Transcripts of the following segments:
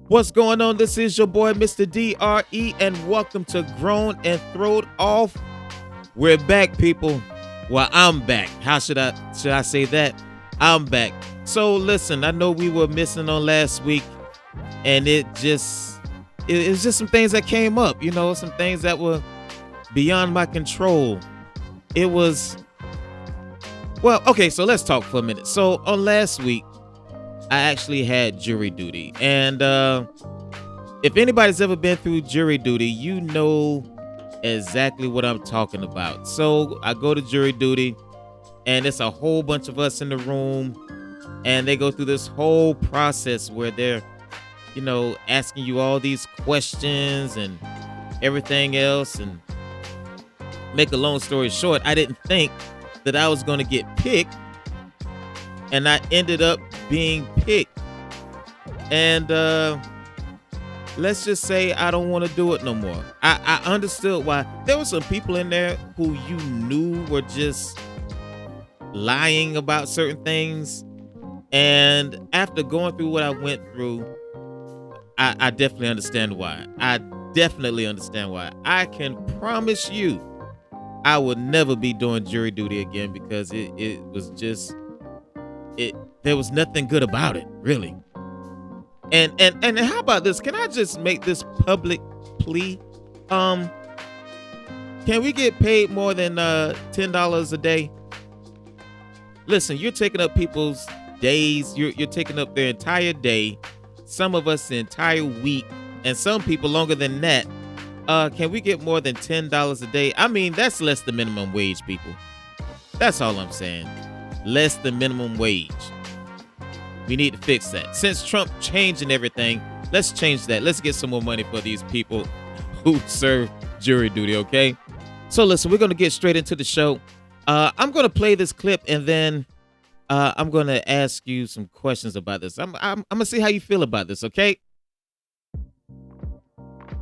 What's going on? This is your boy, Mr. D.R.E, and welcome to Grown and Throwed Off. We're back, people. Well, I'm back. How should I say that? I'm back. So listen, I know we were missing on last week, and it was just some things that came up, some things that were beyond my control. It was, well, okay, so let's talk for a minute. So on last week, I actually had jury duty. And if anybody's ever been through jury duty, you know exactly what I'm talking about. So I go to jury duty, and it's a whole bunch of us in the room, and they go through this whole process where they're, asking you all these questions and everything else. And make a long story short, I didn't think that I was going to get picked, and I ended up being picked. And let's just say I don't want to do it no more. I understood why. There were some people in there who you knew were just lying about certain things. And after going through what I went through, I definitely understand why. I definitely understand why. I can promise you I will never be doing jury duty again, because it was just, there was nothing good about it, really. And how about this? Can I just make this public plea? Can we get paid more than $10 a day? Listen, you're taking up people's days. You're taking up their entire day. Some of us the entire week, and some people longer than that. Can we get more than $10 a day? I mean, that's less than minimum wage, people. That's all I'm saying. Less than minimum wage. We need to fix that. Since Trump changing everything, let's change that. Let's get some more money for these people who serve jury duty, okay? So listen, we're going to get straight into the show. I'm going to play this clip, and then I'm going to ask you some questions about this. I'm going to see how you feel about this, okay?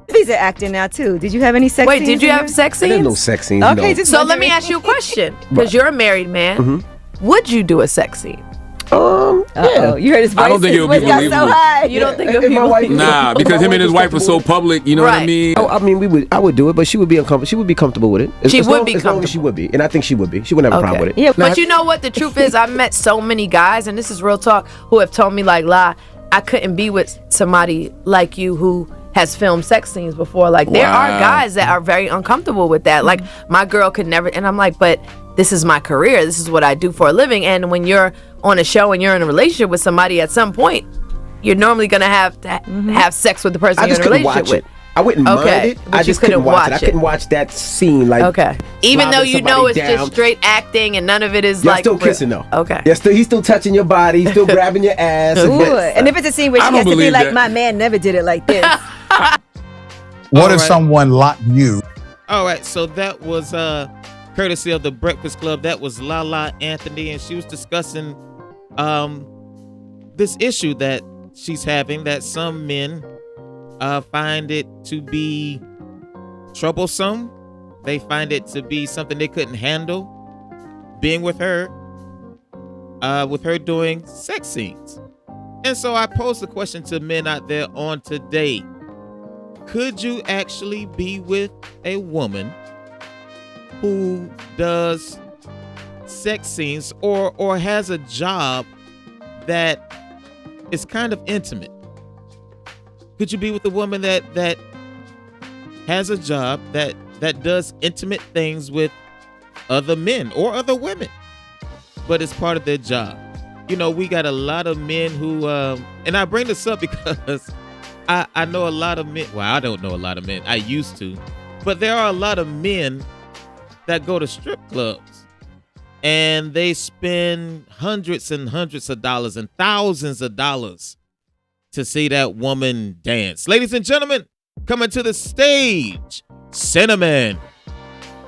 These are acting now too. Did you have any sex scenes? Wait, did you have sex scenes? There's no sex scenes. Okay, no. So let me ask you a question, because you're a married man. Mm-hmm. Would you do a sex scene? Uh-oh, you heard his voice. I don't think it would be His voice got so believable. high. You don't think If it'll be my wife- believable? Nah, because him and his wife were so public, you know what I Right. mean? Oh, I mean, I would do it, but she would be uncomfortable. She would be comfortable with it. She As would long- be as long as she would be, and I think she would be. She wouldn't have a problem with it. Yeah, But you know what? The truth is, I've met so many guys, and this is real talk, who have told me, like, "La, I couldn't be with somebody like you who has filmed sex scenes before." Like, there are Wow. guys that are very uncomfortable with that. Like, my girl could never, and I'm like, but this is my career. This is what I do for a living. And when you're on a show and you're in a relationship with somebody, at some point, you're normally going to have sex with the person I you're just in a couldn't relationship watch with. it. I wouldn't mind Okay, it. but I you just couldn't couldn't watch it. watch I couldn't watch that scene. Like, Okay. Even though you know it's somebody just down. straight acting and none of it is Y'all like still kissing though. Okay. He's still touching your body. He's still grabbing your ass. Ooh, and if it's a scene where I she don't has to be believe like, that. my man never did it like this. What All if right. someone locked you? All right, so that was courtesy of the Breakfast Club. That was Lala Anthony, and she was discussing this issue that she's having, that some men find it to be troublesome. They find it to be something they couldn't handle, being with her doing sex scenes. And so I posed the question to men out there on today. Could you actually be with a woman who does sex scenes or has a job that is kind of intimate? Could you be with a woman that has a job that does intimate things with other men or other women, but it's part of their job? We got a lot of men who, and I bring this up because I know a lot of men. Well, I don't know a lot of men. I used to, but there are a lot of men that go to strip clubs and they spend hundreds and hundreds of dollars and thousands of dollars to see that woman dance. Ladies and gentlemen, coming to the stage, Cinnamon.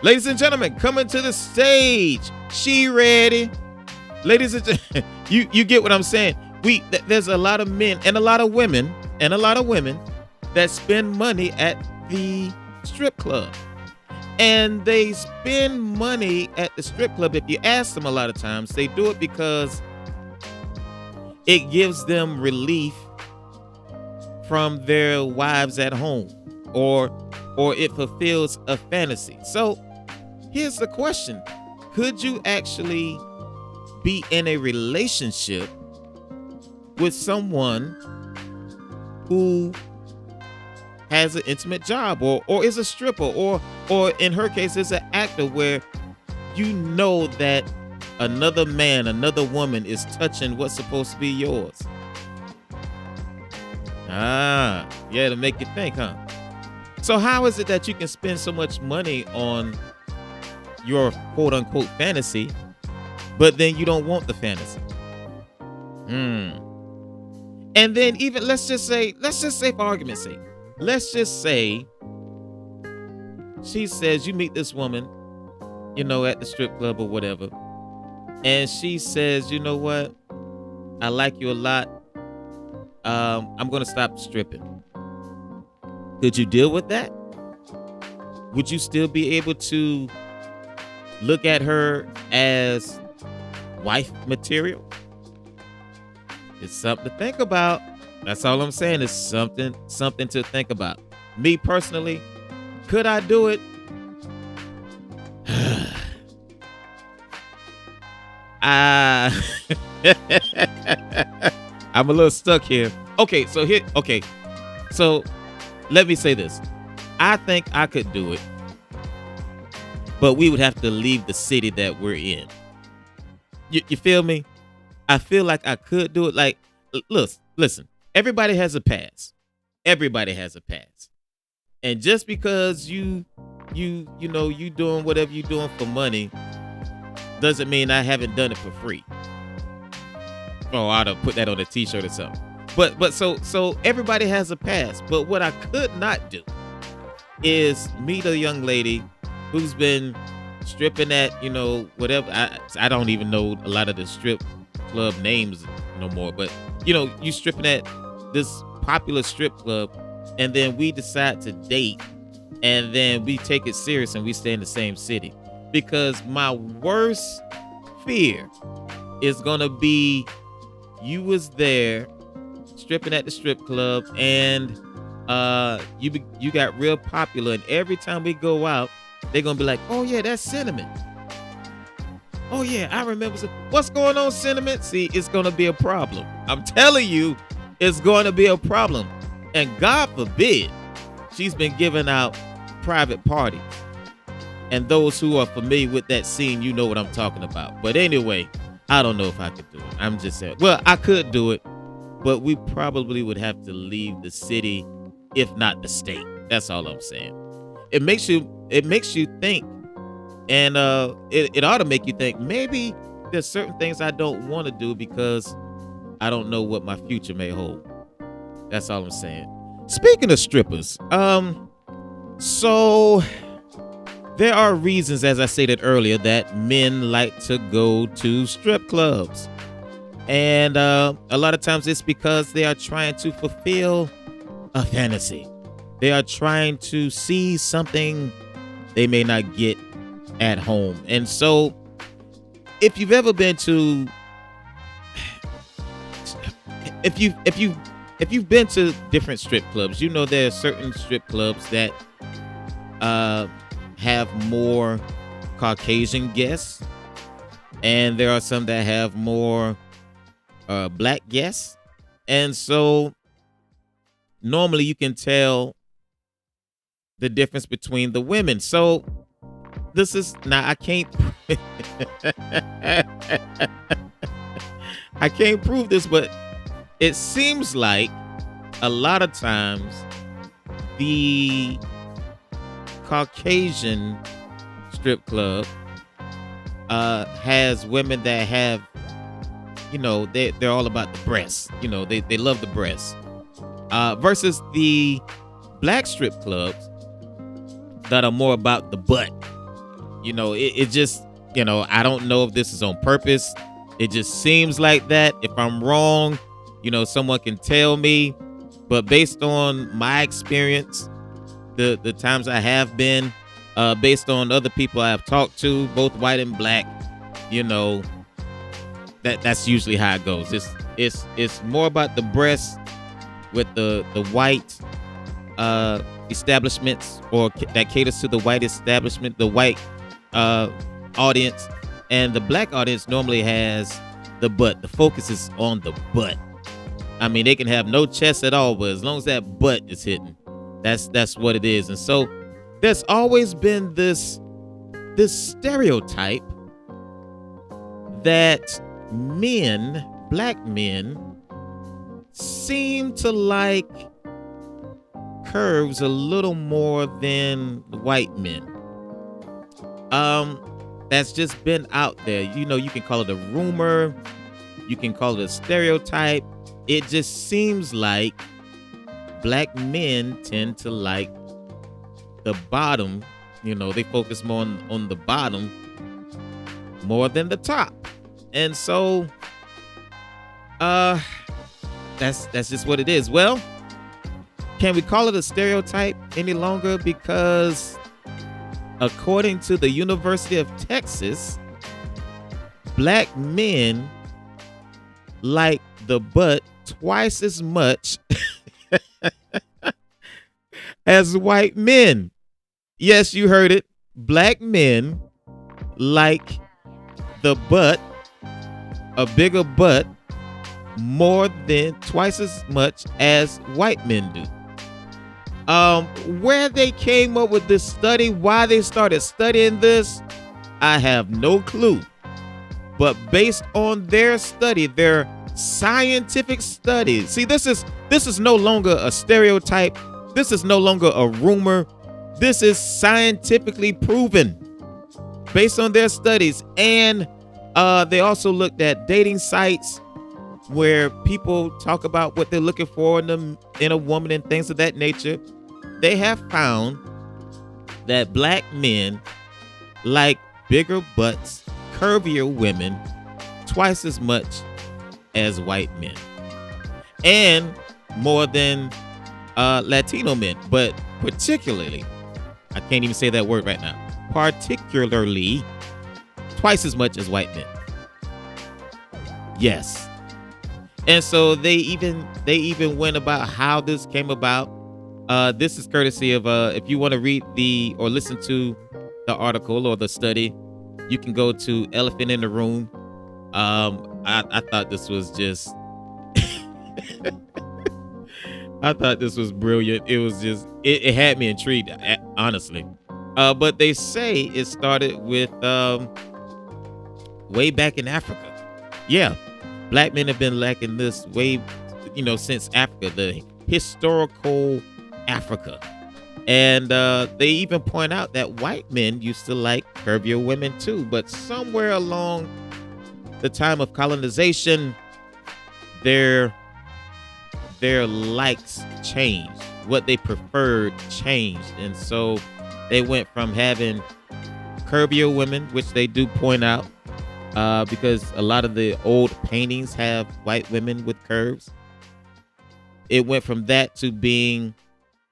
Ladies and gentlemen, coming to the stage, She Ready. Ladies and gentlemen, you get what I'm saying. There's a lot of men and a lot of women that spend money at the strip club. And they spend money at the strip club. If you ask them, a lot of times they do it because it gives them relief from their wives at home, or it fulfills a fantasy. So here's the question. Could you actually be in a relationship with someone who has an intimate job, or is a stripper, or in her case is an actor, where you know that another man, another woman is touching what's supposed to be yours? Yeah, to make you think, huh? So how is it that you can spend so much money on your quote unquote fantasy, but then you don't want the fantasy? And then even let's just say for argument's sake, let's just say she says you meet this woman, at the strip club or whatever, and she says, you know what, I like you a lot. I'm gonna stop stripping. Could you deal with that? Would you still be able to look at her as wife material? It's something to think about. That's all I'm saying. It's something to think about. Me personally, could I do it? I'm a little stuck here. Okay, so let me say this. I think I could do it, but we would have to leave the city that we're in. You feel me? I feel like I could do it. Like, listen, everybody has a past. Everybody has a past. And just because you doing whatever you're doing for money doesn't mean I haven't done it for free. Oh, I'd have put that on a t-shirt or something. But so everybody has a past. But what I could not do is meet a young lady who's been stripping at, whatever. I don't even know a lot of the strip club names no more, but you stripping at this popular strip club, and then we decide to date, and then we take it serious and we stay in the same city. Because my worst fear is gonna be you was there stripping at the strip club, and you got real popular, and every time we go out, they're gonna be like, oh yeah, that's Cinnamon. Oh yeah, I remember. What's going on, Cinnamon? See, it's gonna be a problem. I'm telling you, it's going to be a problem. And God forbid, she's been giving out private parties. And those who are familiar with that scene, you know what I'm talking about. But anyway, I don't know if I could do it. I'm just saying, well, I could do it, but we probably would have to leave the city, if not the state. That's all I'm saying. It makes you think. And it ought to make you think, maybe there's certain things I don't want to do because I don't know what my future may hold. That's all I'm saying. Speaking of strippers, so there are reasons, as I stated earlier, that men like to go to strip clubs. And a lot of times it's because they are trying to fulfill a fantasy. They are trying to see something they may not get at home. And so if you've ever been to if you've been to different strip clubs, there are certain strip clubs that have more Caucasian guests, and there are some that have more black guests. And so normally you can tell the difference between the women. So this is now I can't I can't prove this, but it seems like a lot of times the Caucasian strip club has women that have, they're all about the breasts. They love the breasts. Versus the black strip clubs that are more about the butt. It just, I don't know if this is on purpose. It just seems like that. If I'm wrong, someone can tell me. But based on my experience, the times I have been, based on other people I have talked to, both white and black, that's usually how it goes. It's more about the breasts with the white establishments, or that caters to the white establishment, the white audience, and the black audience normally has the butt. The focus is on the butt. I mean, they can have no chest at all, but as long as that butt is hitting, that's what it is. And so there's always been this stereotype that black men, seem to like curves a little more than white men. That's just been out there. You know, you can call it a rumor, you can call it a stereotype. It just seems like black men tend to like the bottom. You know, they focus more on the bottom more than the top. And so that's just what it is. Well, can we call it a stereotype any longer? Because according to the University of Texas, black men like the butt twice as much as white men. Yes, you heard it. Black men like the butt, a bigger butt, more than twice as much as white men do. Where they came up with this study, why they started studying this, I have no clue. But based on their study, their scientific study, see, this is no longer a stereotype. This is no longer a rumor. This is scientifically proven based on their studies. And they also looked at dating sites where people talk about what they're looking for in a woman and things of that nature. They have found that black men like bigger butts, curvier women twice as much as white men, and more than Latino men, but particularly, I can't even say that word right now, particularly twice as much as white men. Yes. And so they even went about how this came about. This is courtesy of if you want to read or listen to the article or the study, you can go to Elephant in the Room. I thought this was just I thought this was brilliant. It was just it had me intrigued, honestly. But they say it started with way back in Africa. Yeah. Black men have been lacking this way, since Africa, the historical Africa. And they even point out that white men used to like curvier women too. But somewhere along the time of colonization, their likes changed. What they preferred changed. And so they went from having curvier women, which they do point out, because a lot of the old paintings have white women with curves. It went from that to being,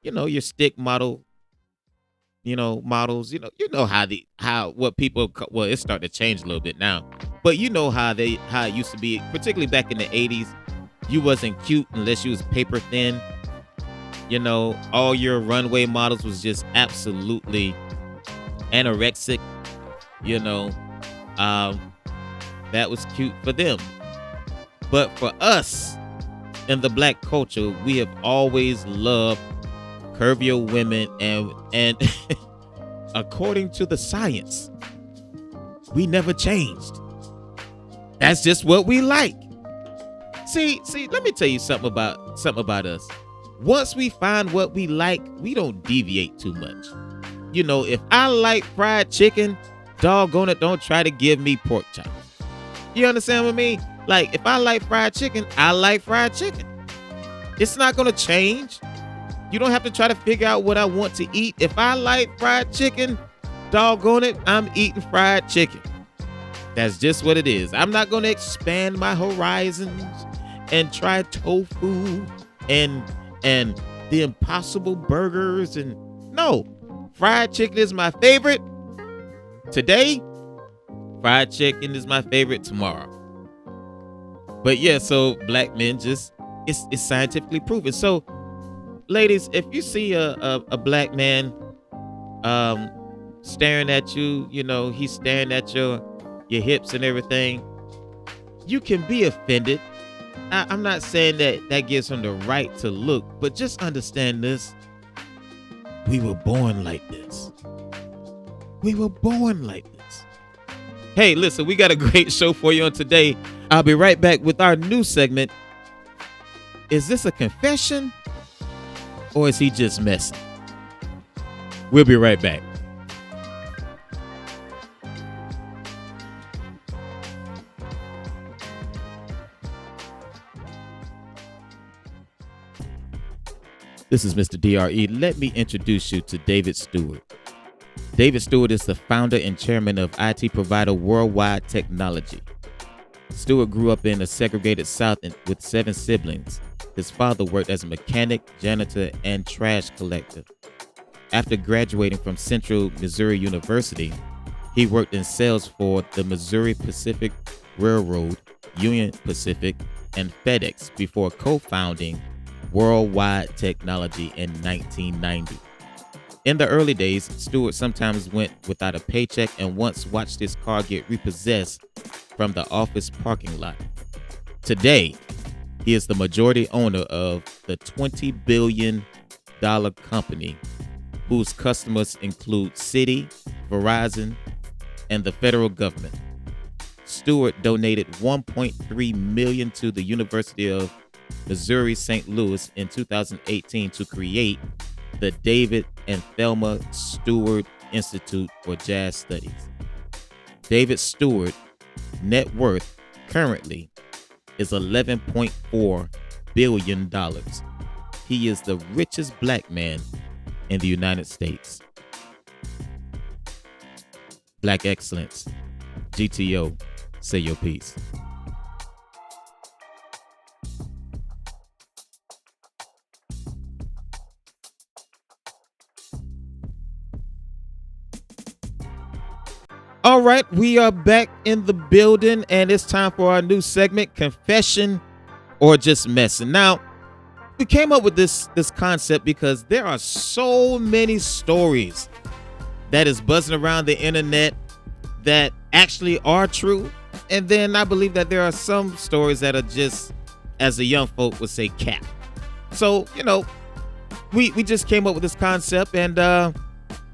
your stick model, models. It's starting to change a little bit now, but how it used to be, particularly back in the 80s. You wasn't cute unless you was paper thin. All your runway models was just absolutely anorexic. That was cute for them. But for us in the black culture, we have always loved curvier women, and according to the science, we never changed. That's just what we like. See, let me tell you something about us. Once we find what we like, we don't deviate too much. If I like fried chicken, doggone it, don't try to give me pork chops. You understand what I mean? Like, if I like fried chicken, I like fried chicken. It's not going to change. You don't have to try to figure out what I want to eat. If I like fried chicken, doggone it, I'm eating fried chicken. That's just what it is. I'm not going to expand my horizons and try tofu and the Impossible burgers. And no, fried chicken is my favorite today. Fried chicken is my favorite tomorrow. But yeah, so black men just It's scientifically proven. So, ladies, if you see a black man um staring at you, he's staring at your hips and everything, you can be offended. I'm not saying that gives him the right to look, but just understand this. We were born like this. We were born like this. Hey, listen, we got a great show for you on today. I'll be right back with our new segment. Is this a confession or is he just messing? We'll be right back. This is Mr. D.R.E. Let me introduce you to David Stewart. David Stewart is the founder and chairman of IT provider Worldwide Technology. Stewart grew up in a segregated South with 7 siblings. His father worked as a mechanic, janitor, and trash collector. After graduating from Central Missouri University, he worked in sales for the Missouri Pacific Railroad, Union Pacific, and FedEx before co-founding Worldwide Technology in 1990. In the early days, Stewart sometimes went without a paycheck and once watched his car get repossessed from the office parking lot. Today, he is the majority owner of the $20 billion company whose customers include Citi, Verizon, and the federal government. Stewart donated $1.3 million to the University of Missouri St. Louis in 2018 to create the David and Thelma Stewart Institute for Jazz Studies. David Stewart net worth currently is $11.4 billion. He is the richest black man in the United States. Black excellence. G.T.O. Say your piece. All right, we are back in the building, and it's time for our new segment, Confession or Just Messing. Now, we came up with this concept because there are so many stories that is buzzing around the internet that actually are true. And then I believe that there are some stories that are just, as the young folk would say, cap. So, we just came up with this concept, and I'm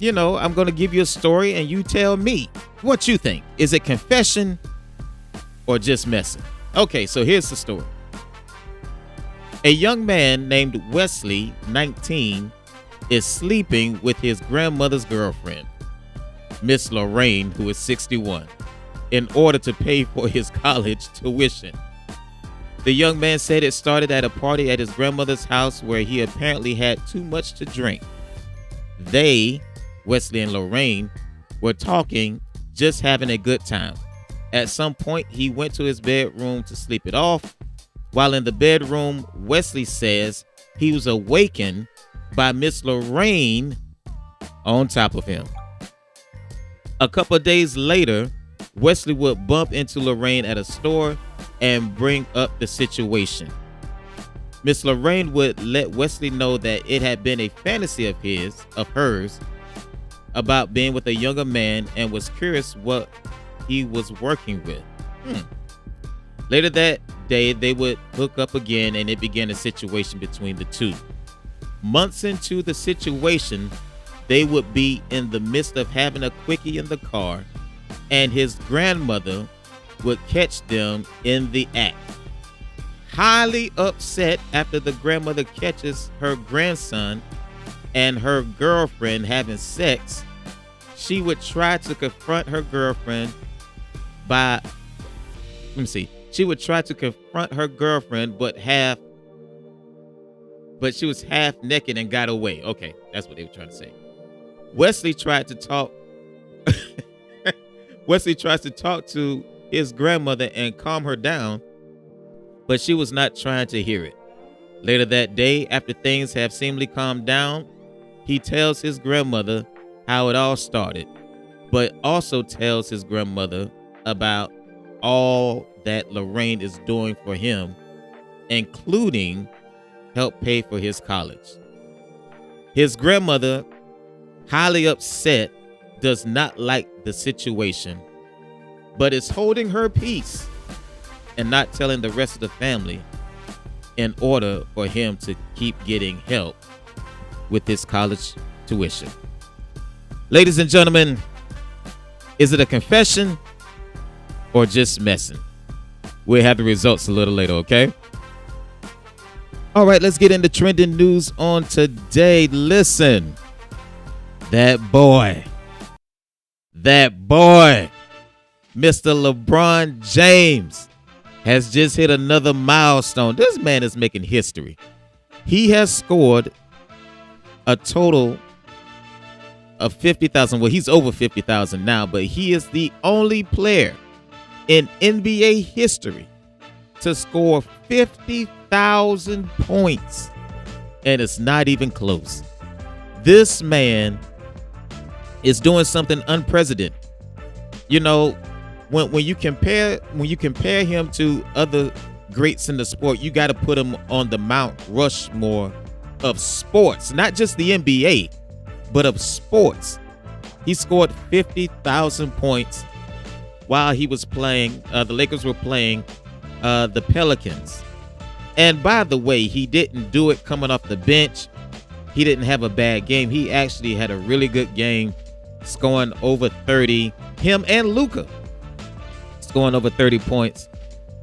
going to give you a story and you tell me what you think. Is it confession or just messing? Okay, so here's the story. A young man named Wesley, 19, is sleeping with his grandmother's girlfriend, Miss Lorraine, who is 61, in order to pay for his college tuition. The young man said it started at a party at his grandmother's house where he apparently had too much to drink. They, Wesley and Lorraine, were talking, just having a good time. At some point, he went to his bedroom to sleep it off. While in the bedroom, Wesley says he was awakened by Miss Lorraine on top of him. A couple of days later, Wesley would bump into Lorraine at a store and bring up the situation. Miss Lorraine would let Wesley know that it had been a fantasy of hers, about being with a younger man, and was curious what he was working with. Later that day, they would hook up again, and it began a situation between the two. Months into the situation, they would be in the midst of having a quickie in the car, and his grandmother would catch them in the act. Highly upset after the grandmother catches her grandson and her girlfriend having sex, she would try to confront her girlfriend She would try to confront her girlfriend, but she was half naked and got away. Okay, that's what they were trying to say. Wesley tried to talk. Wesley tries to talk to his grandmother and calm her down, but she was not trying to hear it. Later that day, after things have seemingly calmed down, he tells his grandmother how it all started, but also tells his grandmother about all that Lorraine is doing for him including help pay for his college. His grandmother, highly upset, does not like the situation, but is holding her peace and not telling the rest of the family in order for him to keep getting help with his college tuition. Ladies and gentlemen, is it a confession or just messing? We'll have the results a little later, okay? All right, let's get into trending news on today. Listen, that boy, Mr. LeBron James has just hit another milestone. This man is making history. He has scored a total of 50,000. Well, he's over 50,000 now, but he is the only player in NBA history to score 50,000 points. And it's not even close. This man is doing something unprecedented. You know, when you compare him to other greats in the sport, you got to put him on the Mount Rushmore of sports, not just the NBA, but of sports. He scored 50,000 points while he was playing. The Lakers were playing the Pelicans. And by the way, he didn't do it coming off the bench. He didn't have a bad game. He actually had a really good game, scoring over 30. Him and Luka scoring over 30 points.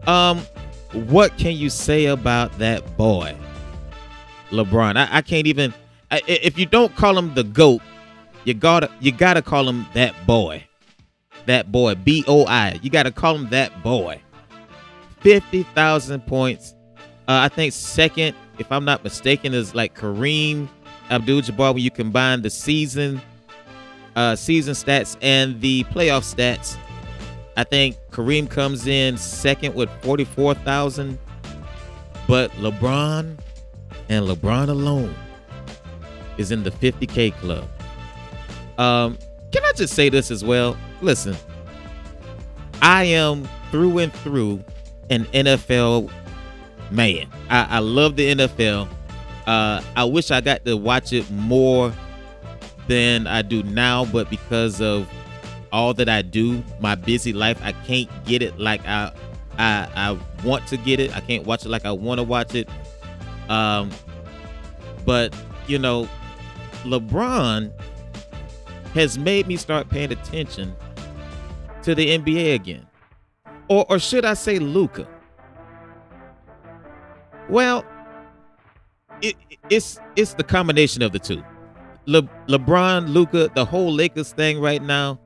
What can you say about that boy, LeBron? I can't even. If you don't call him the GOAT, you gotta call him that boy. That boy, B-O-I. You gotta call him that boy. 50,000 points. I think second, if I'm not mistaken, is like Kareem Abdul-Jabbar when you combine the season stats and the playoff stats. I think Kareem comes in second with 44,000, but LeBron and LeBron alone is in the 50K club. Can I just say this as well? Listen, I am through and through an NFL man. I love the NFL. I wish I got to watch it more than I do now, but because of all that I do, my busy life, I can't get it like I want to get it. I can't watch it like I want to watch it. But you know, LeBron has made me start paying attention to the NBA again. Or should I say Luka? Well, it's the combination of the two. LeBron, Luka, the whole Lakers thing right now,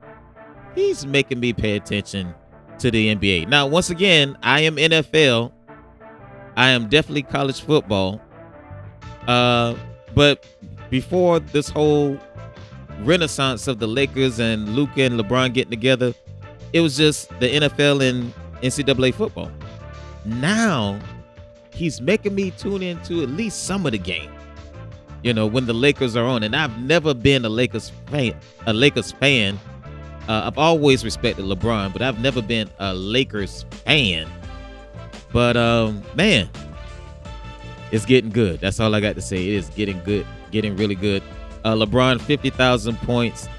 he's making me pay attention to the NBA. Now, once again, I am NFL. I am definitely college football. But before this whole renaissance of the Lakers and Luka and LeBron getting together, it was just the NFL and NCAA football. Now, he's making me tune into at least some of the game. You know, when the Lakers are on, and I've never been a Lakers fan. I've always respected LeBron, but I've never been a Lakers fan. But man, it's getting good. That's all I got to say. It is getting good, getting really good. LeBron, 50,000 points.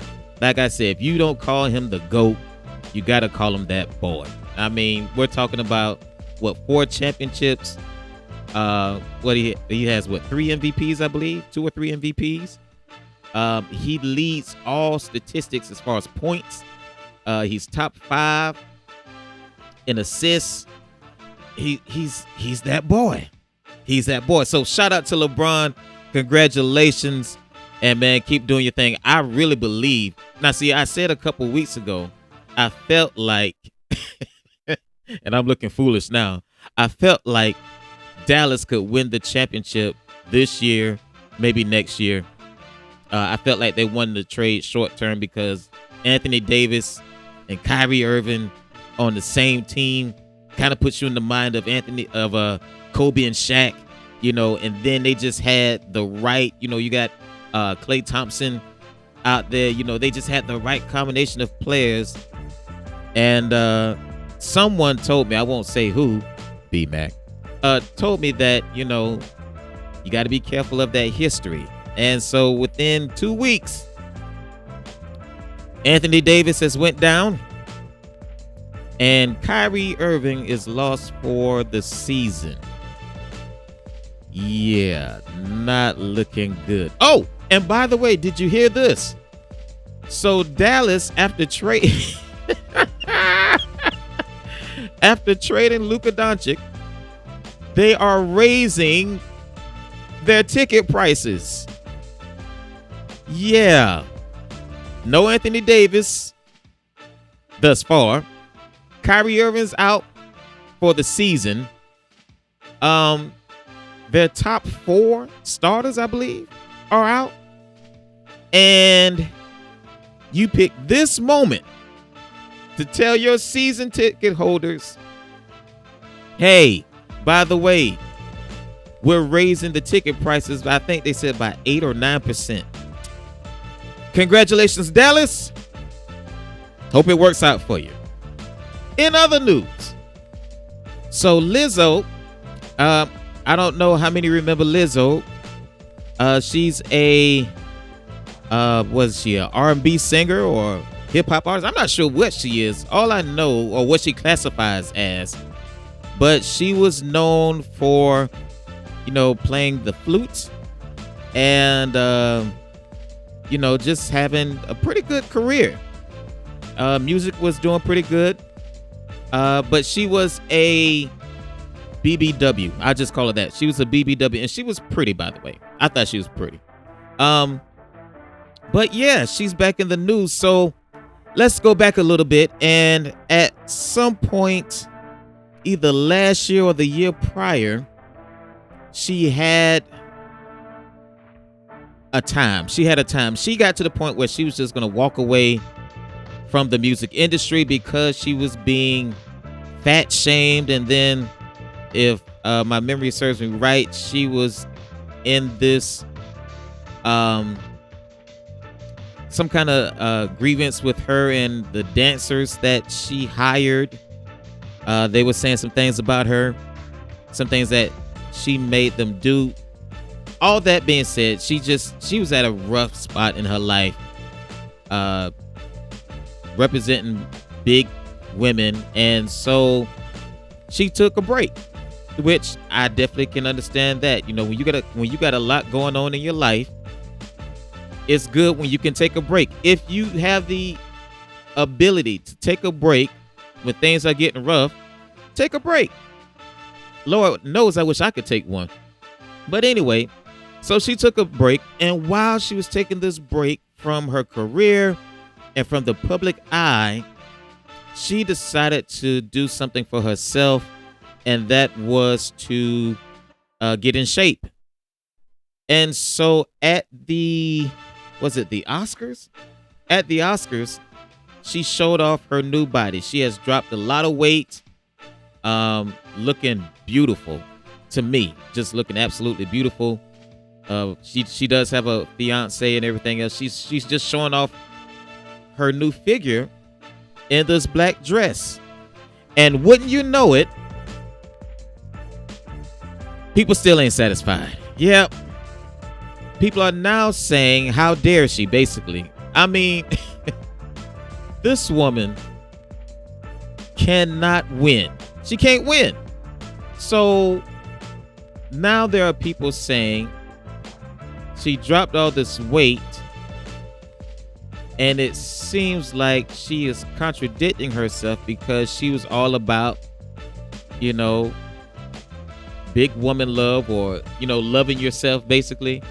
Like I said, if you don't call him the GOAT, you got to call him that boy. I mean, we're talking about, 4 championships? He has 3 MVPs, I believe, 2 or 3 MVPs. He leads all statistics as far as points. He's top 5 in assists. He's that boy. He's that boy. So shout out to LeBron. Congratulations. And man, keep doing your thing. I really believe. Now, see, I said a couple weeks ago, I felt like, and I'm looking foolish now, I felt like Dallas could win the championship this year, maybe next year. I felt like they won the trade short term because Anthony Davis and Kyrie Irving on the same team kind of puts you in the mind of Kobe and Shaq, you know, and then they just had the right, you know, you got Klay Thompson out there, you know, they just had the right combination of players. And someone told me, I won't say who, B-Mac, told me that, you know, you got to be careful of that history. And so within 2 weeks, Anthony Davis has went down, and Kyrie Irving is lost for the season. Yeah, not looking good. Oh, and by the way, did you hear this? So Dallas, after trading Luka Doncic, they are raising their ticket prices. Yeah. No Anthony Davis thus far. Kyrie Irving's out for the season. Their top 4 starters, I believe, are out. And you pick this moment to tell your season ticket holders, hey, by the way, we're raising the ticket prices, I think they said by 8 or 9%. Congratulations, Dallas. Hope it works out for you. In other news, so Lizzo, I don't know how many remember Lizzo. She's a, was she an R&B singer or hip hop artist? I'm not sure what she is. All I know, or what she classifies as, but she was known for, you know, playing the flute and, you know, just having a pretty good career. Music was doing pretty good. But she was a BBW. I just call her that. She was a BBW, and she was pretty, by the way. I thought she was pretty. But yeah, she's back in the news. So let's go back a little bit. And at some point, either last year or the year prior, she had a time. She got to the point where she was just going to walk away from the music industry because she was being fat shamed. And then, if my memory serves me right, she was in this some kind of grievance with her and the dancers that she hired. They were saying some things about her, some things that she made them do. All that being said, she was at a rough spot in her life, representing big women, and so she took a break, which I definitely can understand that. You know, when you got a lot going on in your life, it's good when you can take a break. If you have the ability to take a break when things are getting rough, take a break. Lord knows I wish I could take one. But anyway, so she took a break, and while she was taking this break from her career and from the public eye, she decided to do something for herself, and that was to get in shape. And so at the Oscars? At the Oscars, she showed off her new body. She has dropped a lot of weight, looking beautiful to me, just looking absolutely beautiful. She does have a fiance and everything else. She's just showing off her new figure in this black dress. And wouldn't you know it, people still ain't satisfied. Yep. People are now saying, how dare she, basically. I mean, this woman cannot win. She can't win. So now there are people saying she dropped all this weight, and it seems like she is contradicting herself because she was all about, you know, big woman love, or, you know, loving yourself, basically.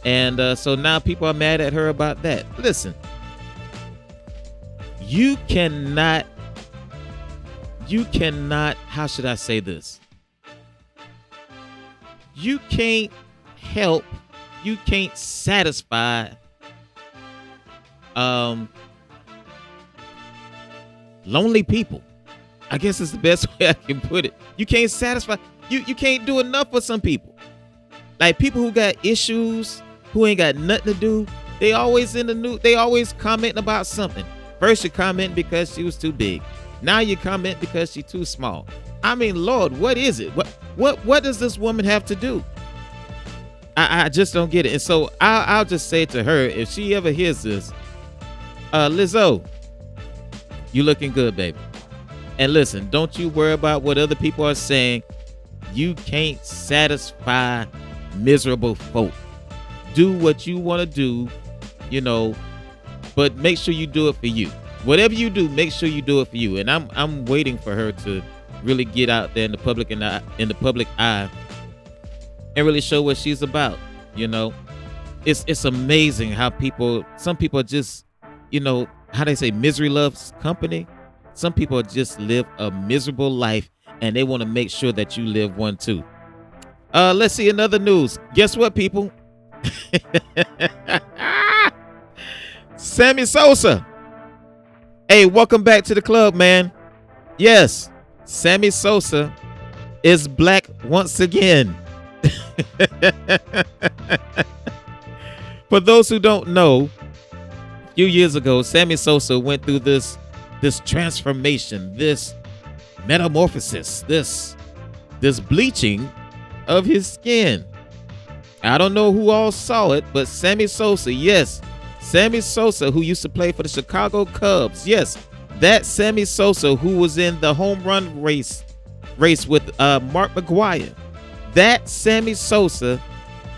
And so now people are mad at her about that. Listen, you cannot, how should I say this? You can't satisfy lonely people. I guess it's the best way I can put it. You can't satisfy, you can't do enough for some people. Like people who got issues, who ain't got nothing to do, they always in the news, they always commenting about something. First you comment because she was too big. Now you comment because she's too small. I mean, Lord, what is it? What does this woman have to do? I just don't get it. And so I'll just say to her, if she ever hears this, Lizzo, you looking good, baby. And listen, don't you worry about what other people are saying. You can't satisfy miserable folk. Do what you want to do, but make sure you do it for you. Whatever you do, make sure you do it for you. And I'm waiting for her to really get out there in the public eye and really show what she's about. It's amazing how some people just, how they say misery loves company. Some people just live a miserable life and they want to make sure that you live one too. Let's see another news. Guess what, people? Sammy Sosa. Hey, welcome back to the club, man. Yes, Sammy Sosa is black once again. For those who don't know, a few years ago, Sammy Sosa went through this transformation, this metamorphosis, this bleaching of his skin. I don't know who all saw it, but Sammy Sosa, yes, Sammy Sosa, who used to play for the Chicago Cubs, yes, that Sammy Sosa who was in the home run race with Mark McGwire, that Sammy Sosa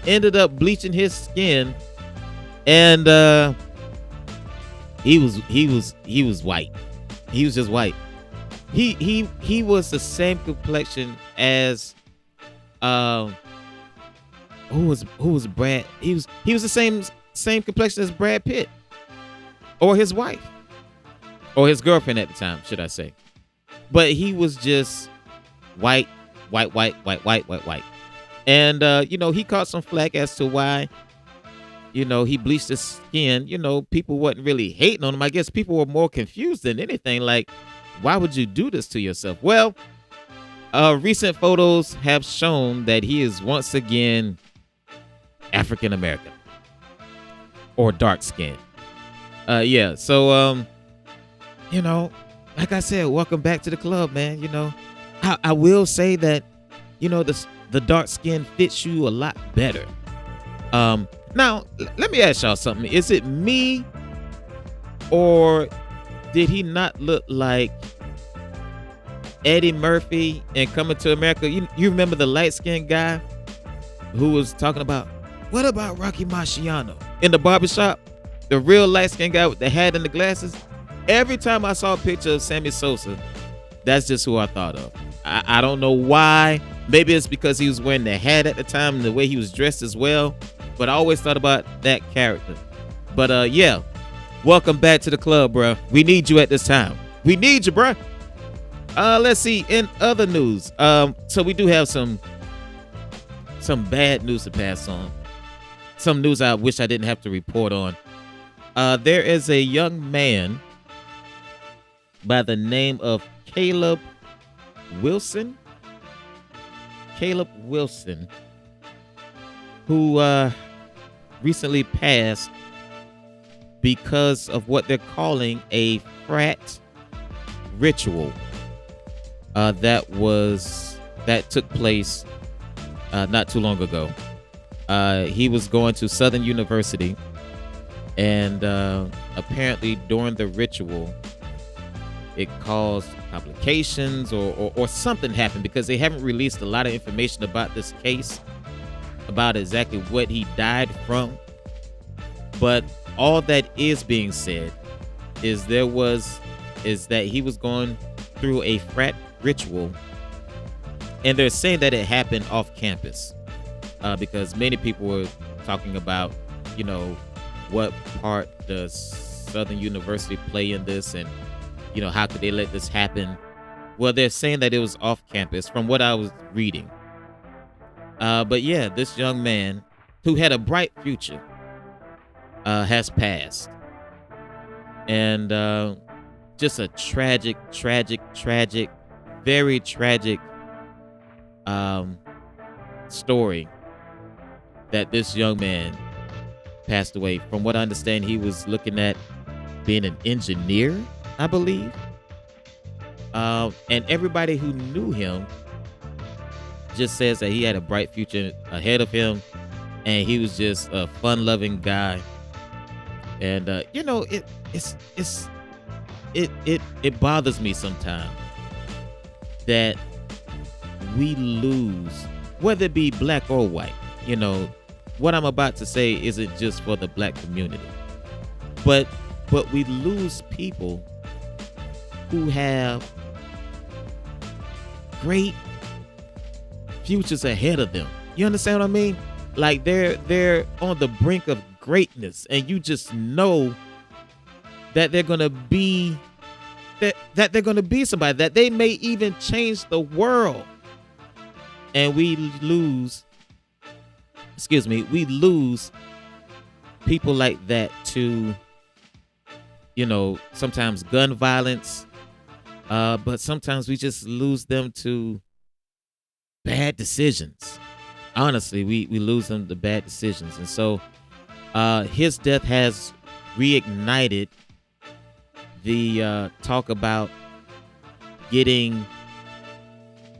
ended up bleaching his skin, and he was white. He was just white. He was the same complexion as who was Brad? He was the same complexion as Brad Pitt, or his wife, or his girlfriend at the time, should I say? But he was just white. And he caught some flack as to why, he bleached his skin. People wasn't really hating on him. I guess people were more confused than anything. Like, why would you do this to yourself? Well, recent photos have shown that he is once again African American or dark skinned. Yeah. So, like I said, welcome back to the club, man. I will say that, the dark skin fits you a lot better. Now, let me ask y'all something. Is it me, or did he not look like Eddie Murphy in Coming to America? You remember the light-skinned guy who was talking about, what about Rocky Marciano in the barbershop? The real light-skinned guy with the hat and the glasses? Every time I saw a picture of Sammy Sosa, that's just who I thought of. I don't know why. Maybe it's because he was wearing the hat at the time and the way he was dressed as well. But I always thought about that character. But yeah, welcome back to the club, bro. We need you at this time. We need you, bro. Let's see. In other news, so we do have some bad news to pass on. Some news I wish I didn't have to report on. There is a young man by the name of Caleb Wilson, who recently passed because of what they're calling a frat ritual that took place not too long ago. He was going to Southern University, and apparently during the ritual, it caused complications or something happened, because they haven't released a lot of information about this case, about exactly what he died from. But all that is being said is that he was going through a frat ritual, and they're saying that it happened off campus, because many people were talking about, what part does Southern University play in this, and how could they let this happen? Well, they're saying that it was off campus from what I was reading. But yeah, this young man who had a bright future has passed. And just a tragic, very tragic story that this young man passed away. From what I understand, he was looking at being an engineer, I believe. And everybody who knew him just says that he had a bright future ahead of him, and he was just a fun-loving guy. And it bothers me sometimes that we lose, whether it be black or white. What I'm about to say isn't just for the black community, but we lose people who have great futures ahead of them. You understand what I mean? Like they're on the brink of greatness, and you just know that they're gonna be that they're gonna be somebody, that they may even change the world. And we lose people like that to, sometimes gun violence, but sometimes we just lose them to bad decisions. Honestly, we lose them to bad decisions. And so his death has reignited the talk about getting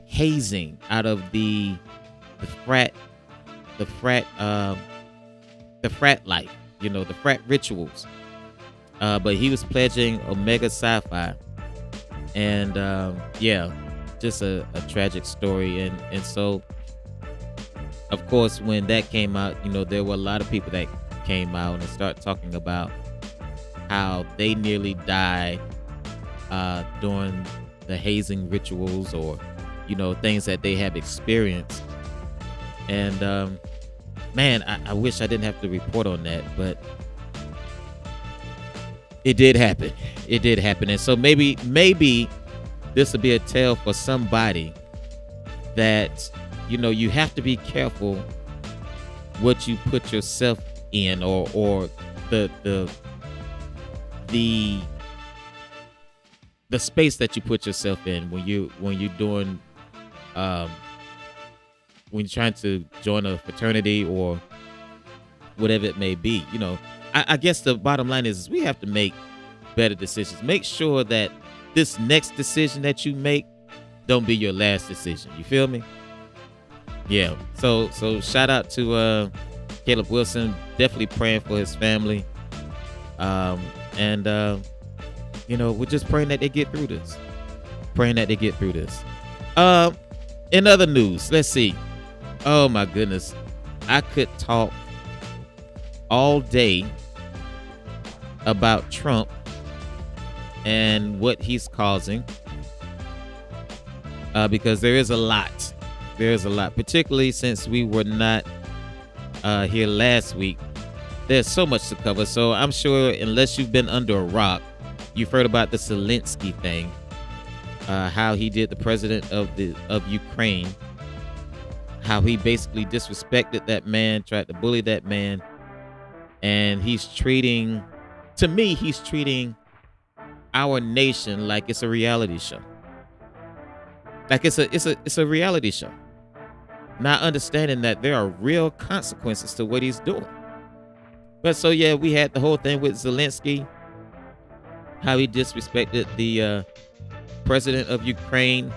hazing out of the frat life, the frat rituals. But he was pledging Omega Psi-Phi, and just a tragic story. And so, of course, when that came out, there were a lot of people that came out and started talking about how they nearly died during the hazing rituals, or things that they have experienced. And man, I wish I didn't have to report on that, but it did happen. It did happen. And so maybe this will be a tale for somebody that you have to be careful what you put yourself in, or the space that you put yourself in when you're doing when you're trying to join a fraternity or whatever it may be. I guess the bottom line is we have to make better decisions. Make sure that this next decision that you make don't be your last decision. You feel me? Yeah. So shout out to Caleb Wilson. Definitely praying for his family. And we're just praying that they get through this. In other news, let's see. Oh my goodness. I could talk all day about Trump and what he's causing, because there is a lot, particularly since we were not here last week. There's so much to cover. So I'm sure, unless you've been under a rock, you've heard about the Zelensky thing, how he did the president of Ukraine, how he basically disrespected that man, tried to bully that man, and he's treating our nation like it's a reality show. Like it's a reality show. Not understanding that there are real consequences to what he's doing. But so yeah, we had the whole thing with Zelensky, how he disrespected the president of Ukraine,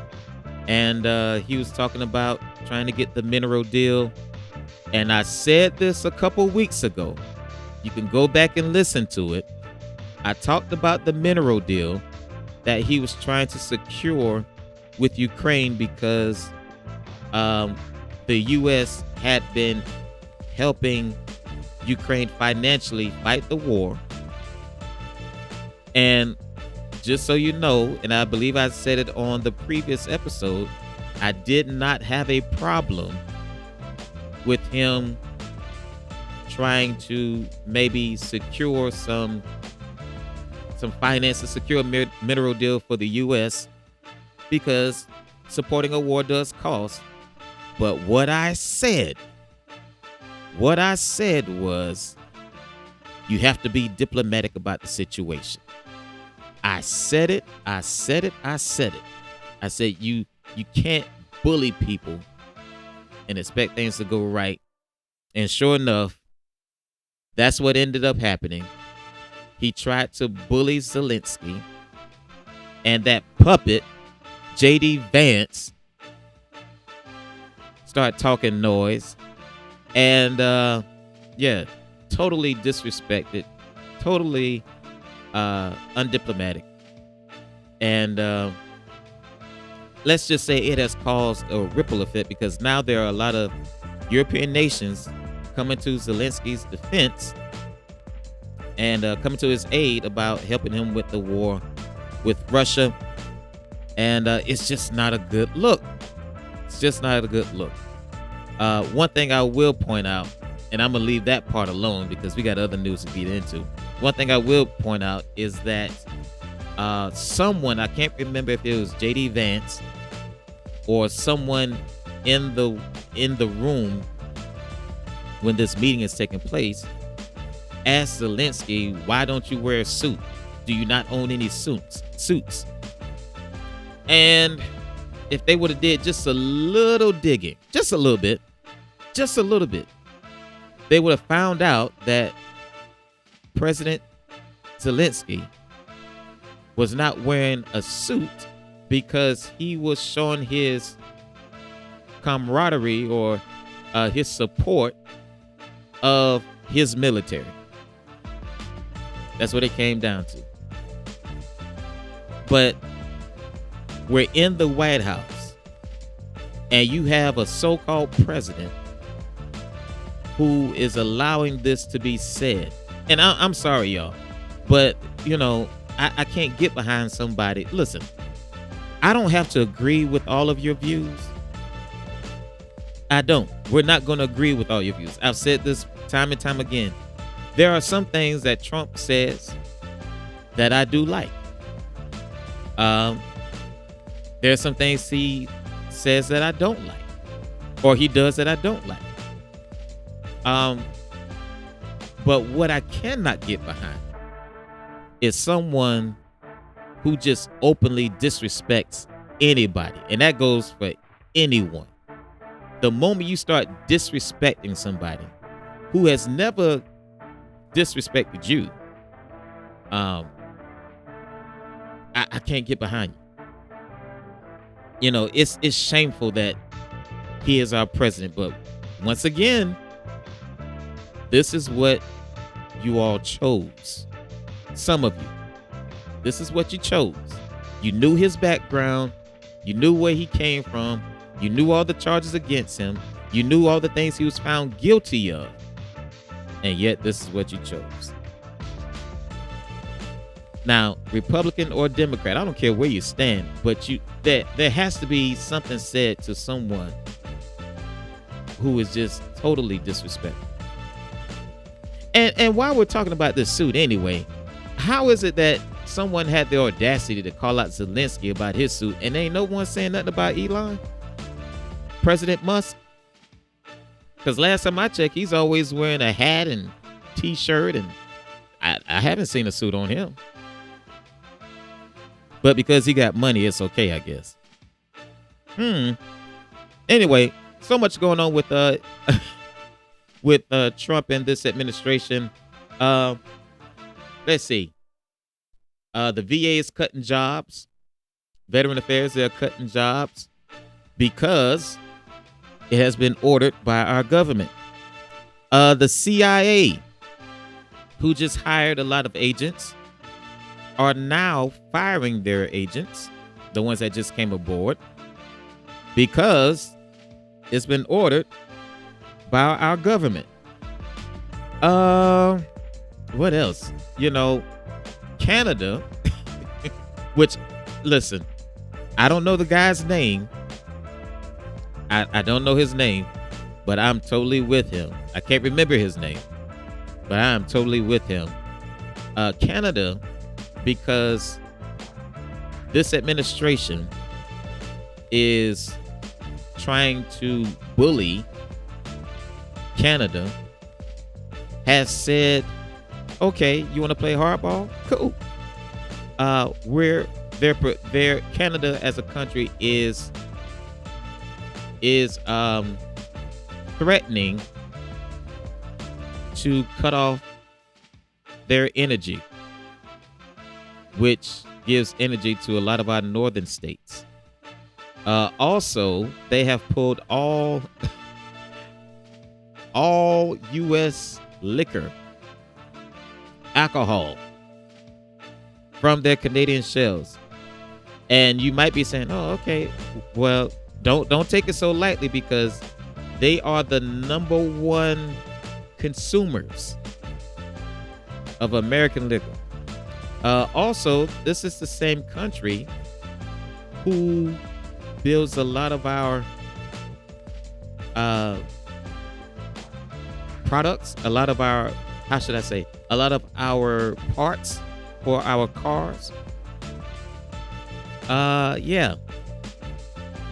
and he was talking about trying to get the mineral deal. And I said this a couple weeks ago. You can go back and listen to it. I talked about the mineral deal that he was trying to secure with Ukraine because the U.S. had been helping Ukraine financially fight the war. And just so you know, and I believe I said it on the previous episode, I did not have a problem with him trying to maybe secure some finances, secure a mineral deal for the U.S. because supporting a war does cost. But what I said was, you have to be diplomatic about the situation. I said it. I said you can't bully people and expect things to go right. And sure enough, that's what ended up happening. He tried to bully Zelensky, and that puppet J.D. Vance start talking noise, and yeah, totally disrespected, totally undiplomatic, and let's just say it has caused a ripple effect because now there are a lot of European nations coming to Zelensky's defense and coming to his aid about helping him with the war with Russia. And it's just not a good look. It's just not a good look. One thing I will point out, and I'm going to leave that part alone because we got other news to get into. One thing I will point out is that someone, I can't remember if it was J.D. Vance or someone in the room when this meeting is taking place, asked Zelensky, why don't you wear a suit? Do you not own any suits? And if they would have did just a little digging, just a little bit, they would have found out that President Zelensky was not wearing a suit because he was showing his camaraderie or his support of his military. That's what it came down to. But we're in the White House, and you have a so-called president who is allowing this to be said. And I'm sorry, y'all, but, you know, I can't get behind somebody. Listen, I don't have to agree with all of your views. I don't. We're not going to agree with all your views. I've said this time and time again. There are some things that Trump says that I do like. There are some things he says that I don't like, or he does that I don't like. But what I cannot get behind is someone who just openly disrespects anybody, and that goes for anyone. The moment you start disrespecting somebody who has never disrespected you, I can't get behind you. You know, it's shameful that he is our president, but once again, this is what you all chose. Some of you, this is what you chose. You knew his background, you knew where he came from, you knew all the charges against him, you knew all the things he was found guilty of, and yet this is what you chose. Now, Republican or Democrat, I don't care where you stand, but there has to be something said to someone who is just totally disrespectful. And while we're talking about this suit anyway, how is it that someone had the audacity to call out Zelensky about his suit and ain't no one saying nothing about Elon? President Musk? Because last time I checked, he's always wearing a hat and t-shirt, and I haven't seen a suit on him. But because he got money, it's okay, I guess. Anyway, so much going on with Trump and this administration. Let's see. The VA is cutting jobs. Veteran Affairs, they're cutting jobs because it has been ordered by our government. The CIA, who just hired a lot of agents, are now firing their agents, the ones that just came aboard, because it's been ordered by our government. What else? You know, Canada, which, listen, I don't know the guy's name. I don't know his name, but I'm totally with him. I can't remember his name, but I'm totally with him. Canada, because this administration is trying to bully Canada, has said, okay, you want to play hardball? Cool. Where their Canada as a country is threatening to cut off their energy, which gives energy to a lot of our northern states. Also, they have pulled all U.S. liquor, alcohol from their Canadian shelves. And you might be saying, "Oh, okay. Well, don't take it so lightly because they are the number one consumers of American liquor." Also, this is the same country who builds a lot of our products, a lot of our, how should I say, a lot of our parts for our cars. Yeah.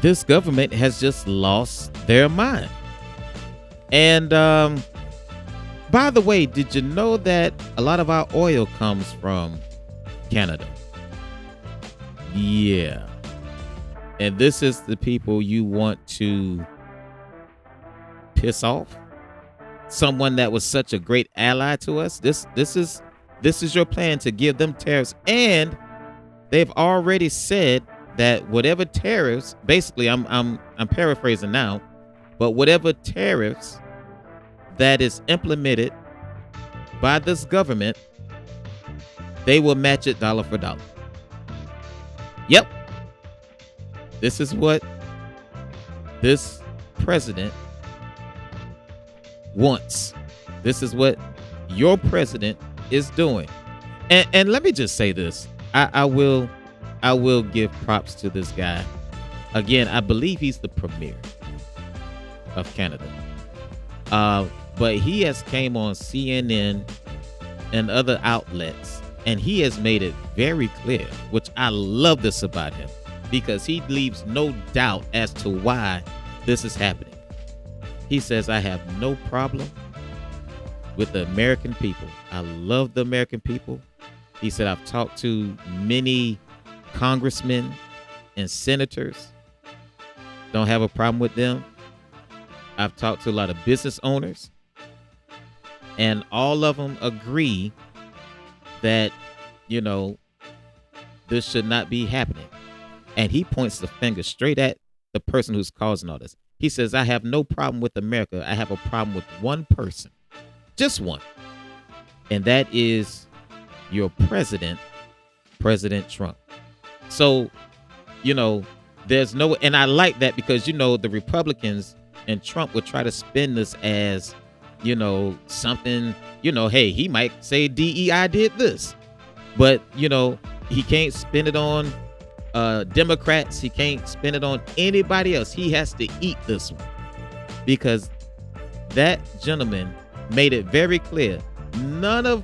This government has just lost their mind. And by the way, did you know that a lot of our oil comes from Canada? Yeah. And this is the people you want to piss off? Someone that was such a great ally to us? This is your plan to give them tariffs, and they've already said that whatever tariffs, basically I'm paraphrasing now, but whatever tariffs that is implemented by this government, they will match it dollar for dollar. Yep. This is what this president wants. This is what your president is doing. And let me just say this. I will give props to this guy. Again, I believe he's the premier of Canada. But he has came on CNN and other outlets, and he has made it very clear, which I love this about him, because he leaves no doubt as to why this is happening. He says, "I have no problem with the American people. I love the American people." He said, "I've talked to many congressmen and senators. Don't have a problem with them. I've talked to a lot of business owners, and all of them agree that, this should not be happening." And he points the finger straight at the person who's causing all this. He says, "I have no problem with America. I have a problem with one person, just one. And that is your president, President Trump." So, there's no, and I like that because, the Republicans and Trump would try to spin this as, something, hey, he might say DEI did this, but, he can't spin it on Democrats. He can't spin it on anybody else. He has to eat this one because that gentleman made it very clear. None of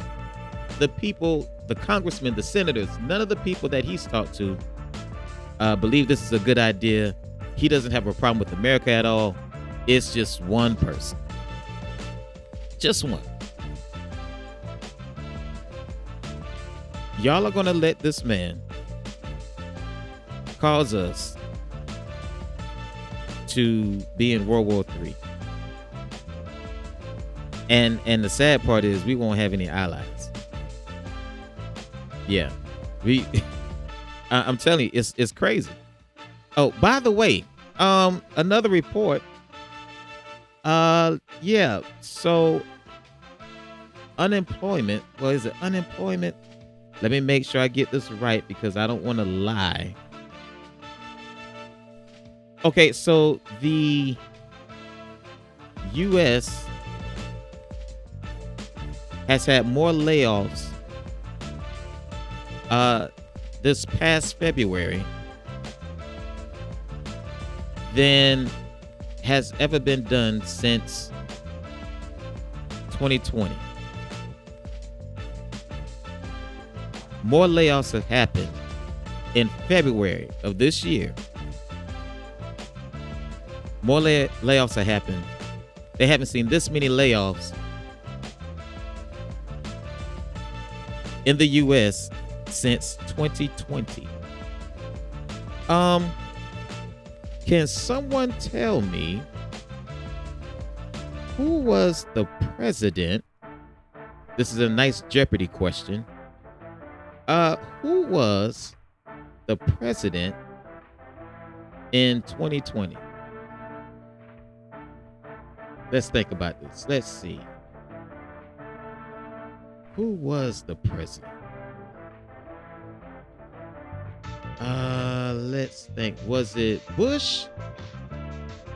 the people, the congressmen, the senators, none of the people that he's talked to believe this is a good idea. He doesn't have a problem with America at all. It's just one person. Just one. Y'all are going to let this man cause us to be in World War III. And the sad part is we won't have any allies. Yeah. I'm telling you, it's crazy. Oh, by the way, another report. Yeah. So unemployment. Well, is it unemployment? Let me make sure I get this right because I don't want to lie. Okay, so the U.S. has had more layoffs this past February than has ever been done since 2020. More layoffs have happened in February of this year. More layoffs have happened. They haven't seen this many layoffs in the U.S. since 2020. Can someone tell me who was the president? This is a nice Jeopardy question. Who was the president in 2020. Let's think about this. Let's see. Who was the president? Let's think. Was it Bush?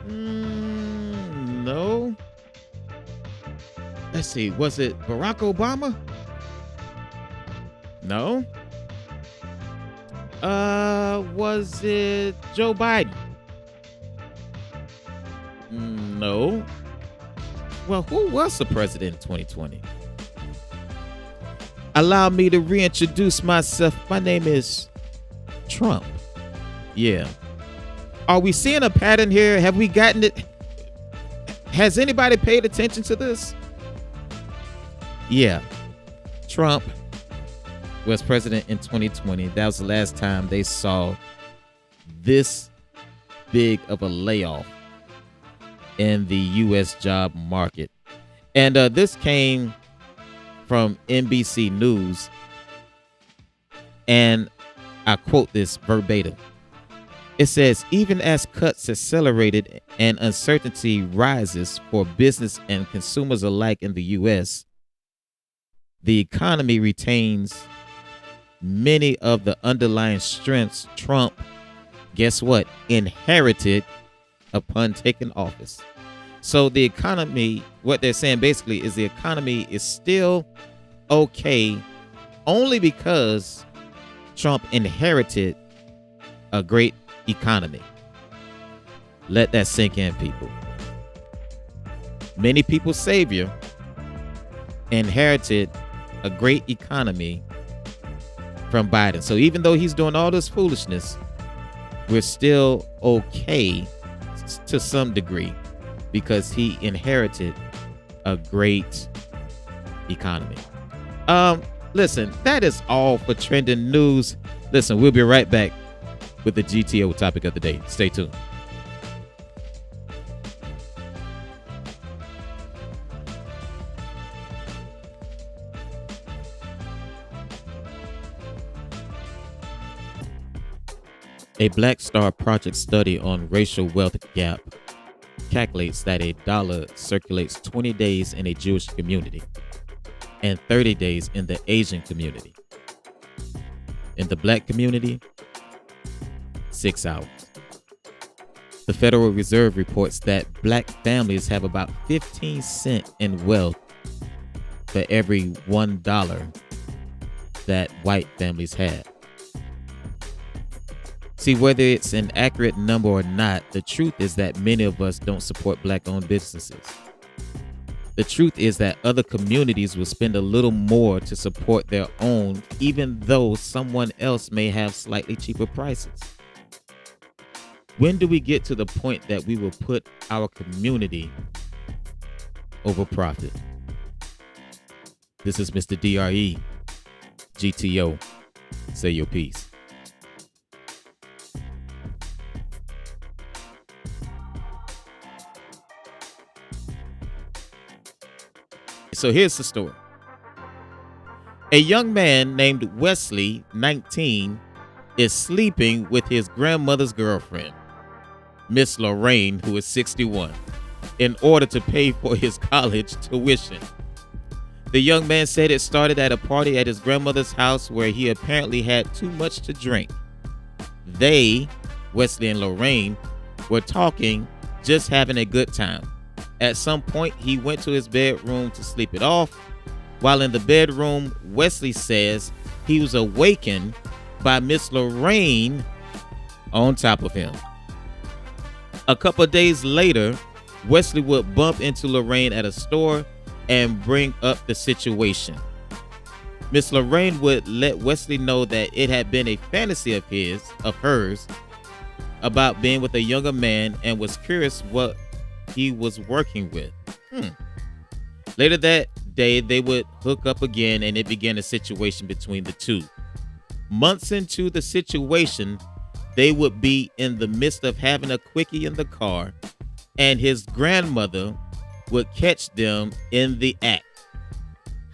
No. Let's see. Was it Barack Obama? No. Was it Joe Biden? No. Well, who was the president in 2020? Allow me to reintroduce myself. My name is Trump. Yeah. Are we seeing a pattern here? Have we gotten it? Has anybody paid attention to this? Yeah. Trump was president in 2020. That was the last time they saw this big of a layoff in the U.S. job market. And this came from NBC News. And I quote this verbatim. It says, even as cuts accelerated and uncertainty rises for business and consumers alike in the U.S., the economy retains many of the underlying strengths Trump, guess what, inherited upon taking office. So the economy, what they're saying basically is the economy is still okay only because Trump inherited a great economy. Let that sink in, people. Many people's savior inherited a great economy from Biden. So even though he's doing all this foolishness, we're still okay to some degree because he inherited a great economy. Listen, that is all for trending news. Listen, we'll be right back with the G.T.O topic of the day. Stay tuned. A Black Star Project study on racial wealth gap calculates that a dollar circulates 20 days in a Jewish community and 30 days in the Asian community. In the Black community, 6 hours. The Federal Reserve reports that Black families have about 15 cents in wealth for every $1 that white families have. See, whether it's an accurate number or not, the truth is that many of us don't support Black-owned businesses. The truth is that other communities will spend a little more to support their own, even though someone else may have slightly cheaper prices. When do we get to the point that we will put our community over profit? This is Mr. D.R.E. G.T.O. Say your piece. So here's the story. A young man named Wesley, 19, is sleeping with his grandmother's girlfriend, Miss Lorraine, who is 61, in order to pay for his college tuition. The young man said it started at a party at his grandmother's house where he apparently had too much to drink. They, Wesley and Lorraine, were talking, just having a good time. At some point, he went to his bedroom to sleep it off. While in the bedroom, Wesley says he was awakened by Miss Lorraine on top of him. A couple of days later, Wesley would bump into Lorraine at a store and bring up the situation. Miss Lorraine would let Wesley know that it had been a fantasy of hers about being with a younger man and was curious what he was working with. Later that day, they would hook up again and it began a situation between the two. Months into the situation, they would be in the midst of having a quickie in the car and his grandmother would catch them in the act.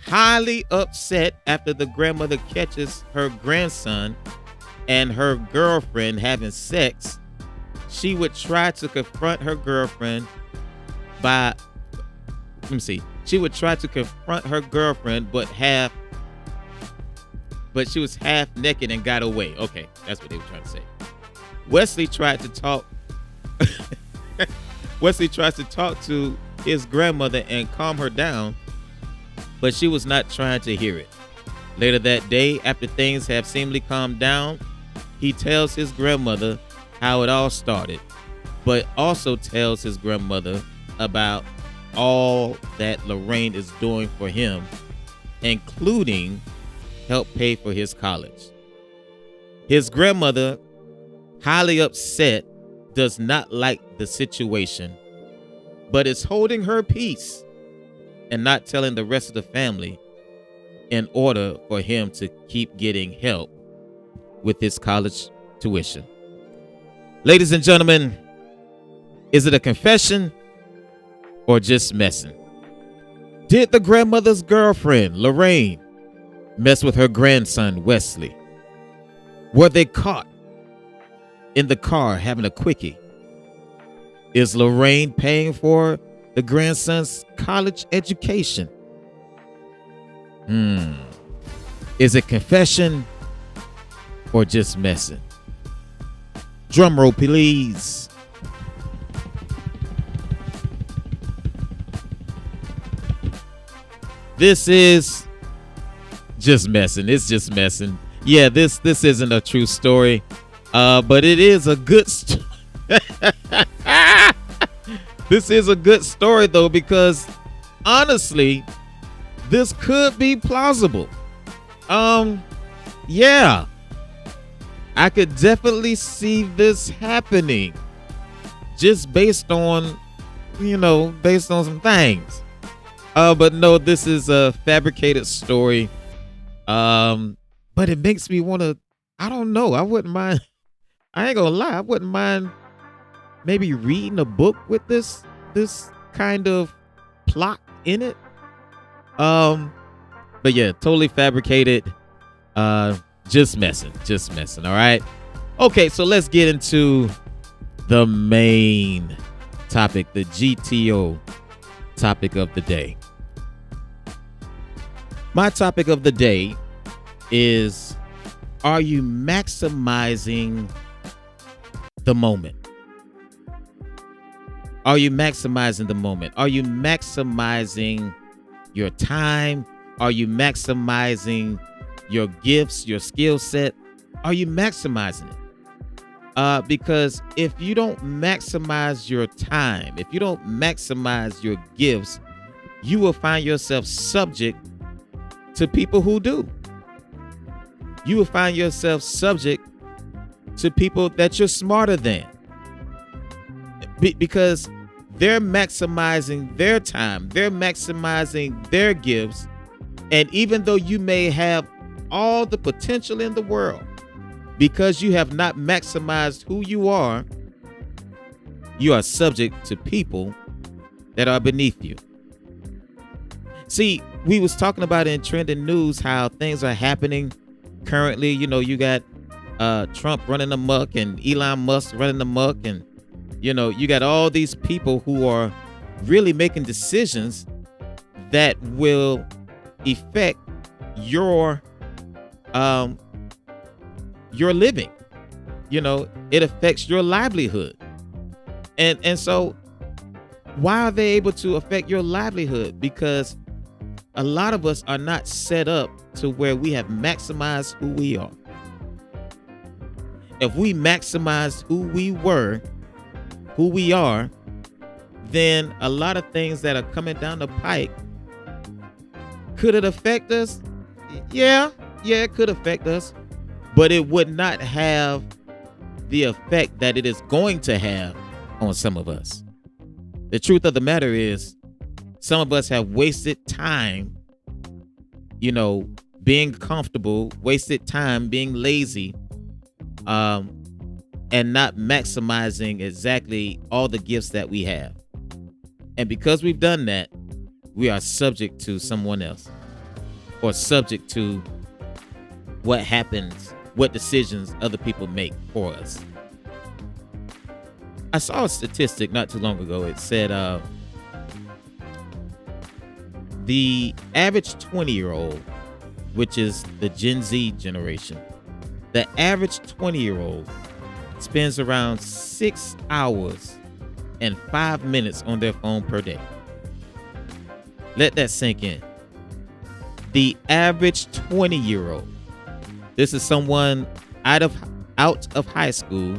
Highly upset after the grandmother catches her grandson and her girlfriend having sex, she would try to confront her girlfriend by, let me see. She would try to confront her girlfriend, but she was half naked and got away. Okay, that's what they were trying to say. Wesley tried to talk. Wesley tries to talk to his grandmother and calm her down, but she was not trying to hear it. Later that day, after things have seemingly calmed down, he tells his grandmother how it all started, but also tells his grandmother about all that Lorraine is doing for him, including help pay for his college. His grandmother, highly upset, does not like the situation, but is holding her peace and not telling the rest of the family in order for him to keep getting help with his college tuition. Ladies and gentlemen, is it a confession or just messing? Did the grandmother's girlfriend, Lorraine, mess with her grandson, Wesley? Were they caught in the car having a quickie? Is Lorraine paying for the grandson's college education? Is it confession or just messing? Drum roll, please. This is just messing. It's just messing. Yeah, this isn't a true story, but it is a good story. This is a good story, though, because honestly, this could be plausible. Yeah, I could definitely see this happening just based on some things. But no, this is a fabricated story. But it makes me want to, I don't know. I wouldn't mind. I ain't gonna lie. I wouldn't mind maybe reading a book with this kind of plot in it. But yeah, totally fabricated. Just messing. All right. Okay, so let's get into the main topic, the G.T.O topic of the day. My topic of the day is, are you maximizing the moment? Are you maximizing the moment? Are you maximizing your time? Are you maximizing your gifts, your skill set? Are you maximizing it? Because if you don't maximize your time, if you don't maximize your gifts, you will find yourself subject to people who do. You will find yourself subject to people that you're smarter than. Because they're maximizing their time, they're maximizing their gifts, and even though you may have all the potential in the world, because you have not maximized who you are subject to people that are beneath you. See, we was talking about in trending news how things are happening currently. You got Trump running amok and Elon Musk running amok, and you got all these people who are really making decisions that will affect your living. It affects your livelihood. And so why are they able to affect your livelihood? Because a lot of us are not set up to where we have maximized who we are. If we maximize who we are, then a lot of things that are coming down the pike, could it affect us? Yeah, it could affect us, but it would not have the effect that it is going to have on some of us. The truth of the matter is, some of us have wasted time, being comfortable, wasted time being lazy, and not maximizing exactly all the gifts that we have. And because we've done that, we are subject to someone else, or subject to what happens, what decisions other people make for us. I saw a statistic not too long ago. It said the average 20-year-old, which is the Gen Z generation, the average 20-year-old spends around 6 hours and 5 minutes on their phone per day. Let that sink in. The average 20-year-old, this is someone out of high school,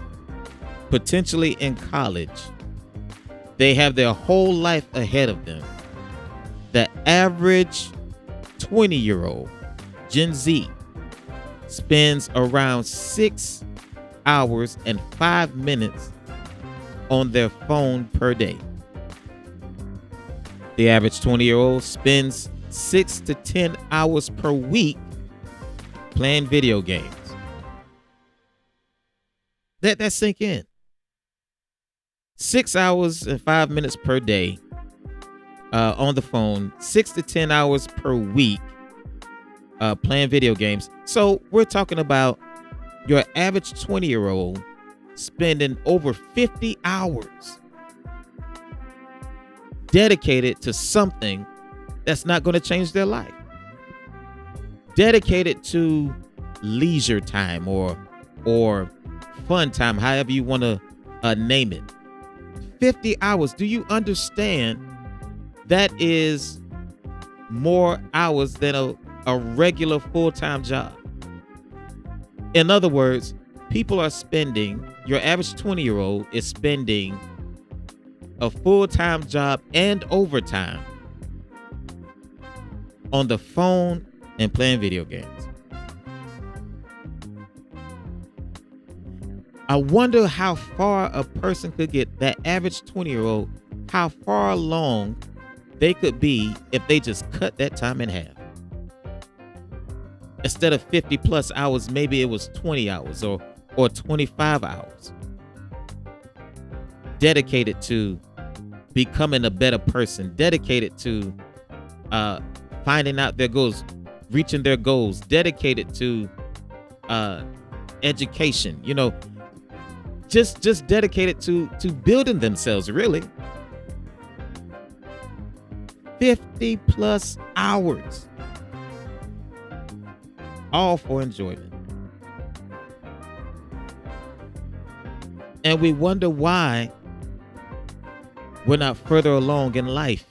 potentially in college. They have their whole life ahead of them. The average 20-year-old, Gen Z, spends around 6 hours and 5 minutes on their phone per day. The average 20-year-old spends 6 to 10 hours per week playing video games. Let that sink in. 6 hours and 5 minutes per day on the phone, 6 to 10 hours per week playing video games. So we're talking about your average 20-year-old spending over 50 hours dedicated to something that's not going to change their life. Dedicated to leisure time or fun time, however you want to name it. 50 hours. Do you understand that is more hours than a regular full-time job? In other words, people are spending, your average 20-year-old is spending a full-time job and overtime on the phone and playing video games. I wonder how far a person could get, that average 20-year-old, how far along they could be if they just cut that time in half. Instead of 50 plus hours, maybe it was 20 hours or 25 hours dedicated to becoming a better person, dedicated to finding out their goals, reaching their goals, dedicated to education, just dedicated to building themselves, really. 50 plus hours, all for enjoyment. And we wonder why we're not further along in life.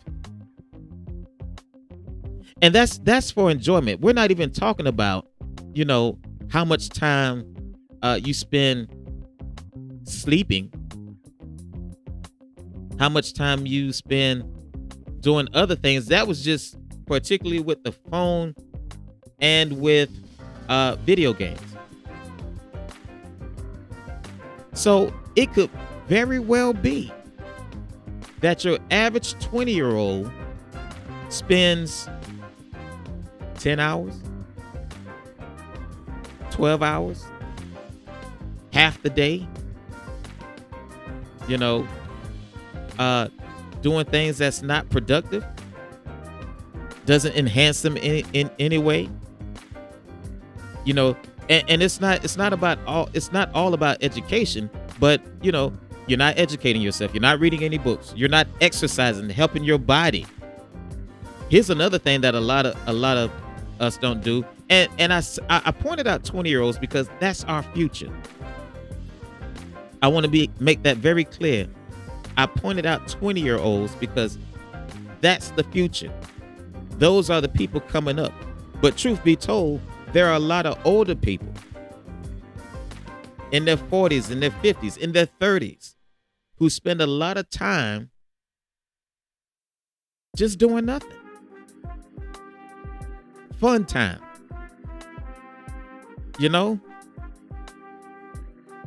And that's for enjoyment. We're not even talking about, how much time you spend sleeping, how much time you spend doing other things. That was just particularly with the phone and with video games. So it could very well be that your average 20-year-old spends 10 hours, 12 hours, half the day, doing things that's not productive, doesn't enhance them in any way. And it's not all about education, but you're not educating yourself, you're not reading any books, you're not exercising, helping your body. Here's another thing that a lot of us don't do, and I pointed out 20-year-olds because that's our future. I want to make that very clear. I pointed out 20-year-olds because that's the future. Those are the people coming up. But truth be told, there are a lot of older people in their 40s, in their 50s, in their 30s who spend a lot of time just doing nothing. Fun time.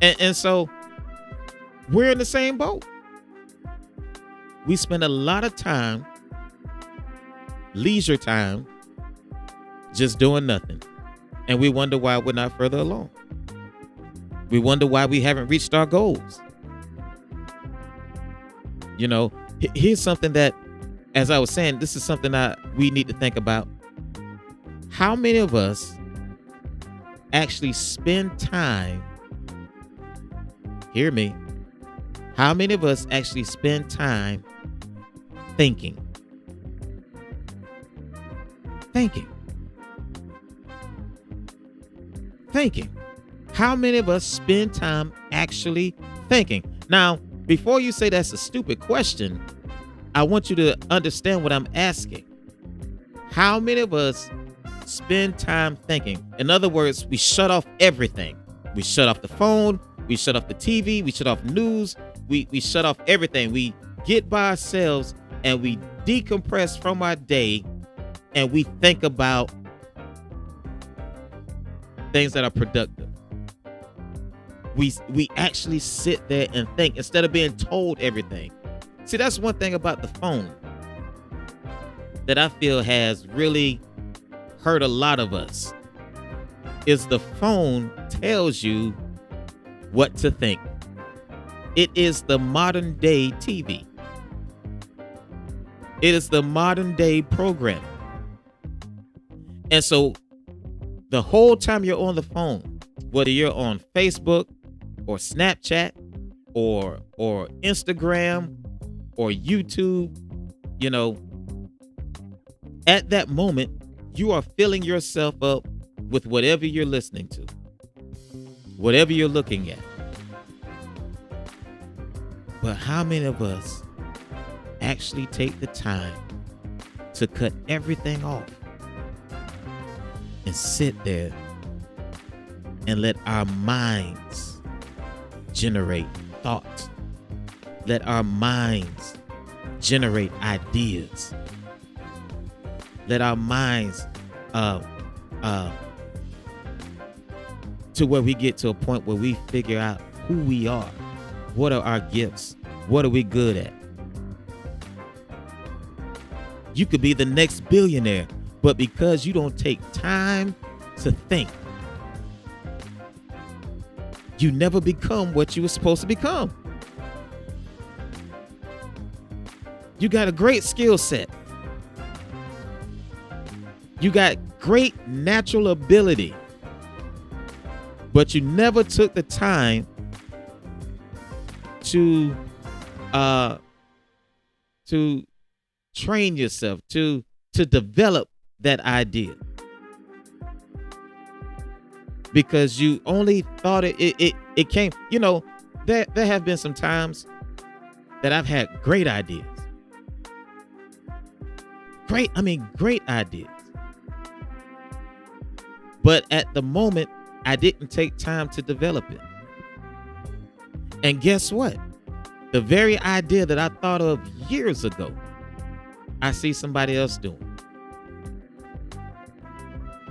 And so we're in the same boat. We spend a lot of time, leisure time, just doing nothing. And we wonder why we're not further along. We wonder why we haven't reached our goals. Here's something that, as I was saying, this is something that we need to think about. How many of us actually spend time, hear me, How many of us actually spend time thinking? Thinking. How many of us spend time actually thinking? Now, before you say that's a stupid question, I want you to understand what I'm asking. How many of us spend time thinking? In other words, we shut off everything. We shut off the phone. We shut off the TV. We shut off news. We shut off everything. We get by ourselves and we decompress from our day and we think about things that are productive. We actually sit there and think instead of being told everything. See, that's one thing about the phone that I feel has really hurt a lot of us is the phone tells you what to think. It is the modern day TV. It is the modern day program. And so the whole time you're on the phone, whether you're on Facebook or Snapchat or Instagram or YouTube, you know, at that moment, you are filling yourself up with whatever you're listening to, whatever you're looking at. But how many of us actually take the time to cut everything off and sit there and let our minds generate thoughts, let our minds generate ideas, let our minds to where we get to a point where we figure out who we are, what are our gifts, what are we good at. You could be the next billionaire, but because you don't take time to think, you never become what you were supposed to become. You got a great skill set. You got great natural ability, but you never took the time to train yourself, to develop that idea. Because you only thought it came, you know, there have been some times that I've had great ideas. Great ideas. But at the moment, I didn't take time to develop it. And guess what? The very idea that I thought of years ago, I see somebody else doing.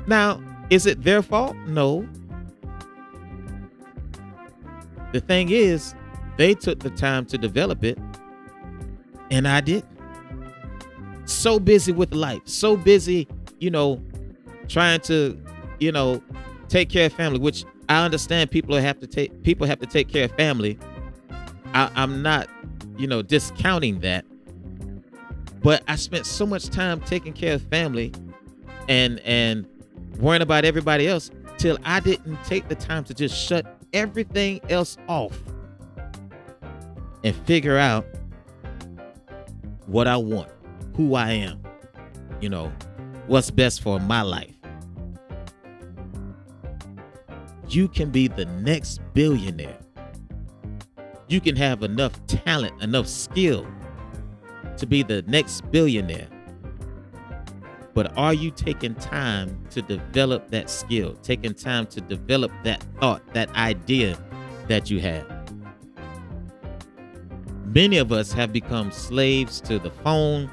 Now, is it their fault? No. The thing is, they took the time to develop it, and I didn't. So busy with life, so busy, you know, trying to, you know, take care of family, which I understand people have to take care of family. I'm not, you know, discounting that. But I spent so much time taking care of family and worrying about everybody else till I didn't take the time to just shut everything else off and figure out what I want, who I am, you know, what's best for my life. You can be the next billionaire. You can have enough talent, enough skill to be the next billionaire. But are you taking time to develop that skill, taking time to develop that thought, that idea that you have? Many of us have become slaves to the phone,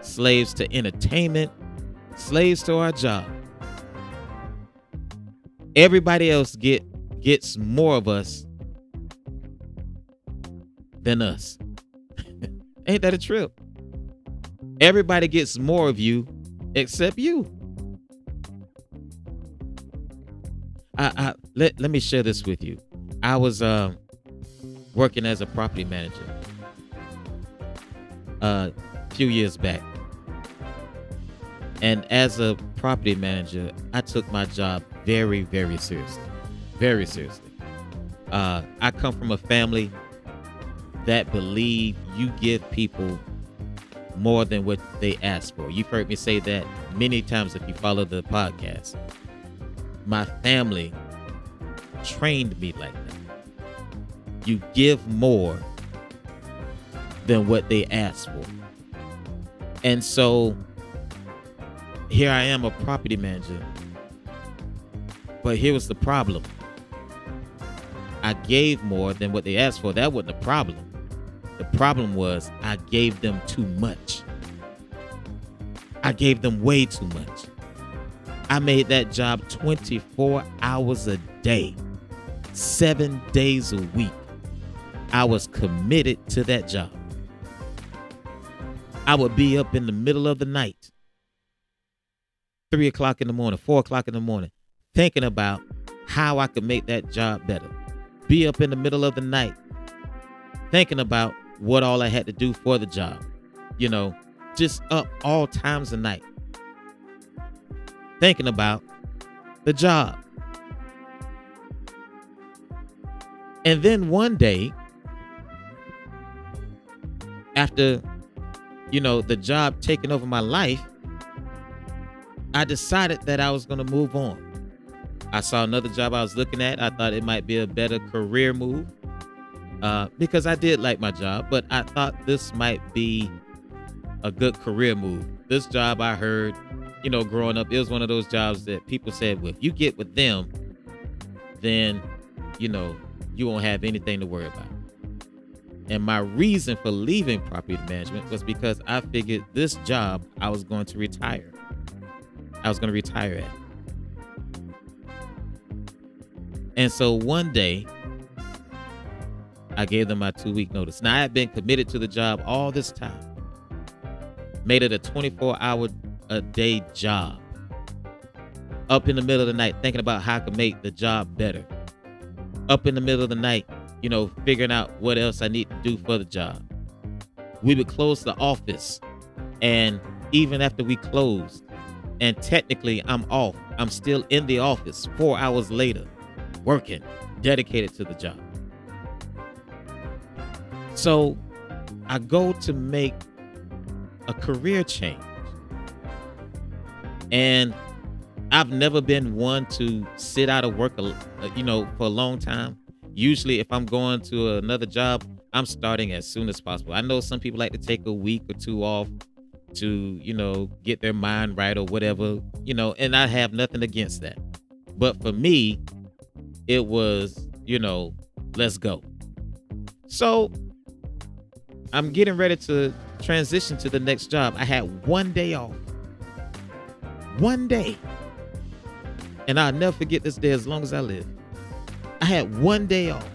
slaves to entertainment, slaves to our job. Everybody else gets more of us than us. Ain't that a trip? Everybody gets more of you except you. Let me share this with you. I was working as a property manager a few years back. And as a property manager, I took my job very, very seriously. Very seriously. I come from a family that believe you give people more than what they ask for. You've heard me say that many times if you follow the podcast. My family trained me like that. You give more than what they ask for. And so here I am, a property manager. But here was the problem. I gave more than what they asked for. That wasn't the problem. The problem was I gave them too much. I gave them way too much. I made that job 24 hours a day, 7 days a week. I was committed to that job. I would be up in the middle of the night, 3 o'clock in the morning, 4 o'clock in the morning, thinking about how I could make that job better. Be up in the middle of the night, thinking about what all I had to do for the job. You know, just up all times of night, thinking about the job. And then one day, after, the job taking over my life, I decided that I was going to move on. I saw another job I was looking at. I thought it might be a better career move because I did like my job, but I thought this might be a good career move. This job I heard, growing up, it was one of those jobs that people said, well, if you get with them, then, you won't have anything to worry about. And my reason for leaving property management was because I figured this job I was going to retire. I was going to retire at. And so one day, I gave them my 2-week notice. Now, I had been committed to the job all this time. Made it a 24-hour-a-day job. Up in the middle of the night, thinking about how I could make the job better. Up in the middle of the night, figuring out what else I need to do for the job. We would close the office. And even after we closed, and technically I'm off, I'm still in the office 4 hours later, working, dedicated to the job. So I go to make a career change. And I've never been one to sit out of work, for a long time. Usually if I'm going to another job, I'm starting as soon as possible. I know some people like to take a week or two off to, get their mind right or whatever, and I have nothing against that. But for me, it was, let's go. So I'm getting ready to transition to the next job. I had 1 day off. 1 day. And I'll never forget this day as long as I live. I had 1 day off.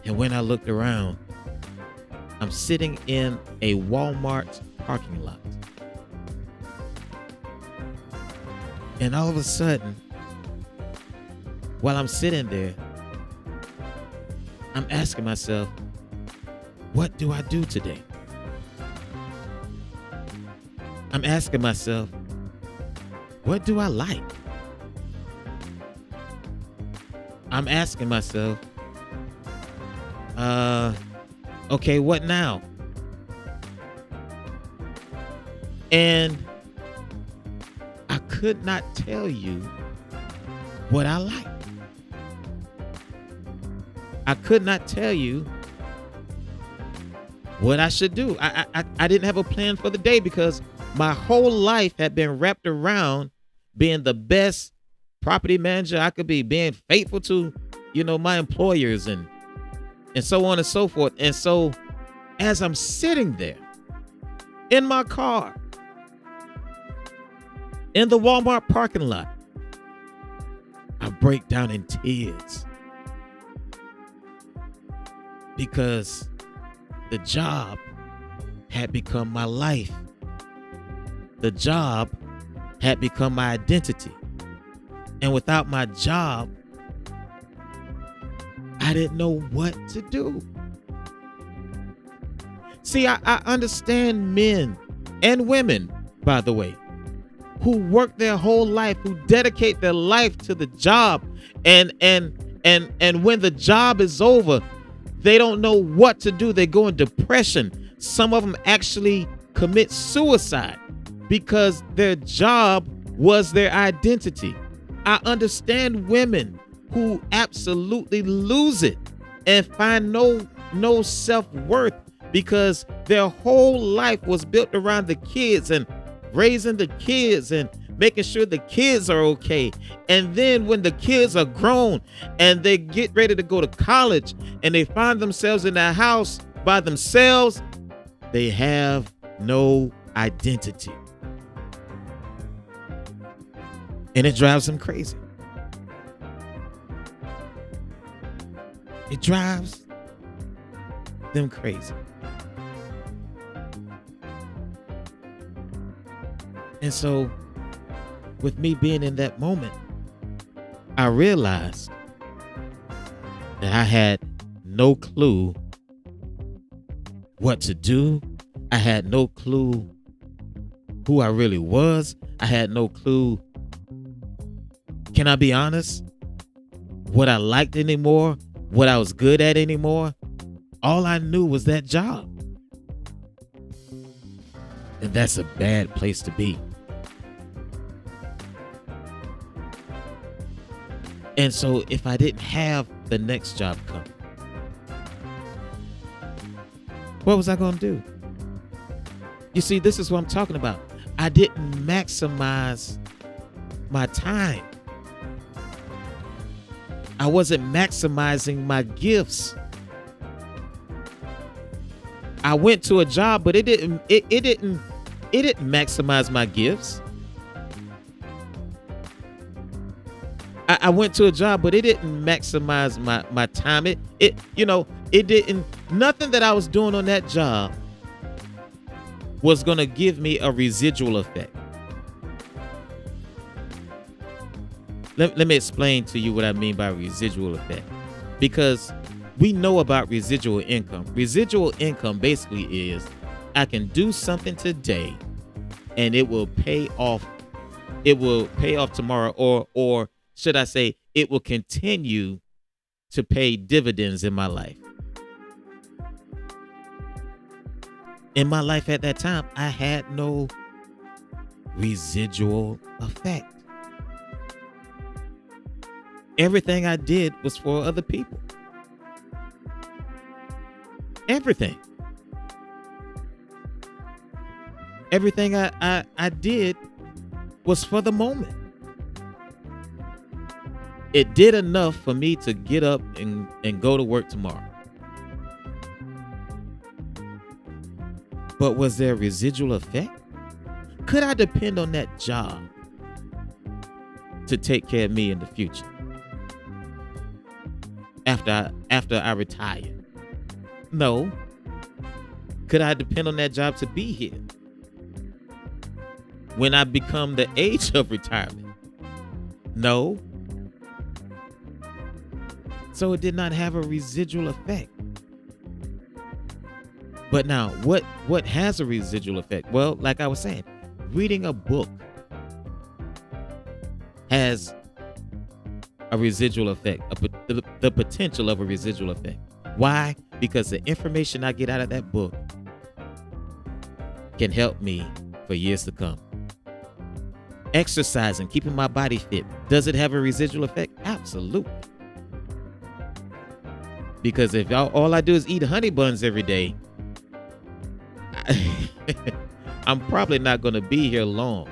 And when I looked around, I'm sitting in a Walmart parking lot. And all of a sudden, while I'm sitting there, I'm asking myself, what do I do today? I'm asking myself, what do I like? I'm asking myself, okay, what now? And I could not tell you what I like. I could not tell you what I should do. I didn't have a plan for the day because my whole life had been wrapped around being the best property manager I could be, being faithful to, my employers and so on and so forth. And so as I'm sitting there in my car, in the Walmart parking lot, I break down in tears because the job had become my life. The job had become my identity. And without my job, I didn't know what to do. See, I understand men and women, by the way, who work their whole life, who dedicate their life to the job. And when the job is over, They don't know what to do. They go in depression. Some of them actually commit suicide because their job was their identity. I understand women who absolutely lose it and find no self-worth because their whole life was built around the kids and raising the kids and making sure the kids are okay. And then when the kids are grown and they get ready to go to college and they find themselves in a house by themselves, they have no identity. And it drives them crazy. It drives them crazy. And so, with me being in that moment, I realized that I had no clue what to do. I had no clue who I really was. I had no clue, can I be honest, what I liked anymore, what I was good at anymore. All I knew was that job. And that's a bad place to be. And so if I didn't have the next job come, what was I going to do? You see, this is what I'm talking about. I didn't maximize my time. I wasn't maximizing my gifts. I went to a job, but it didn't maximize my gifts. I went to a job, but it didn't maximize my time. It didn't, nothing that I was doing on that job was going to give me a residual effect. Let me explain to you what I mean by residual effect. Because we know about residual income. Residual income basically is I can do something today and it will pay off. It will pay off tomorrow, or should I say it will continue to pay dividends in my life. In my life at that time, I had no residual effect. Everything I did was for other people. Everything. Everything I did was for the moment. It did enough for me to get up and go to work tomorrow. But was there a residual effect? Could I depend on that job to take care of me in the future? After I retire? No. Could I depend on that job to be here when I become the age of retirement? No. So it did not have a residual effect. But now, what has a residual effect? Well, like I was saying, reading a book has a residual effect, the potential of a residual effect. Why? Because the information I get out of that book can help me for years to come. Exercising, keeping my body fit, does it have a residual effect? Absolutely. Because if all I do is eat honey buns every day, I'm probably not going to be here long.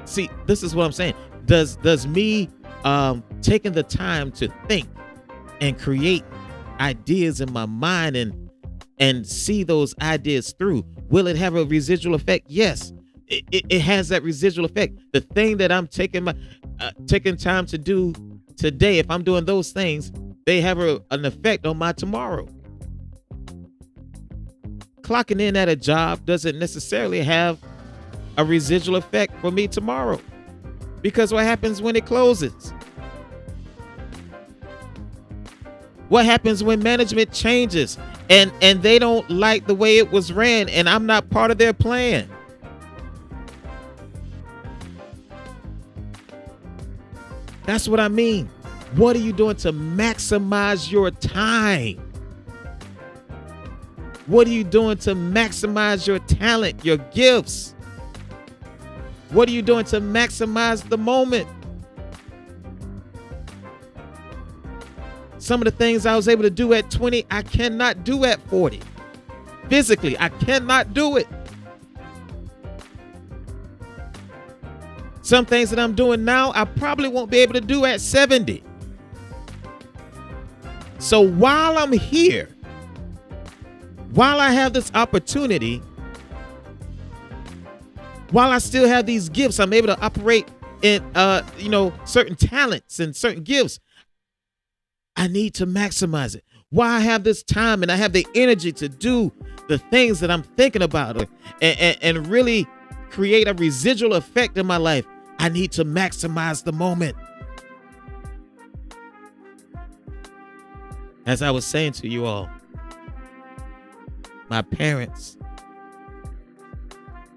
See, this is what I'm saying. Does me taking the time to think and create ideas in my mind and see those ideas through, will it have a residual effect? Yes, it has that residual effect. The thing that I'm taking time to do today, if I'm doing those things, they have an effect on my tomorrow. Clocking in at a job doesn't necessarily have a residual effect for me tomorrow, because what happens when it closes? What happens when management changes and they don't like the way it was ran and I'm not part of their plan? That's what I mean. What are you doing to maximize your time? What are you doing to maximize your talent, your gifts? What are you doing to maximize the moment? Some of the things I was able to do at 20, I cannot do at 40. Physically, I cannot do it. Some things that I'm doing now, I probably won't be able to do at 70. So while I'm here, while I have this opportunity, while I still have these gifts, I'm able to operate in, certain talents and certain gifts. I need to maximize it. While I have this time and I have the energy to do the things that I'm thinking about and really create a residual effect in my life, I need to maximize the moment. As I was saying to you all, my parents,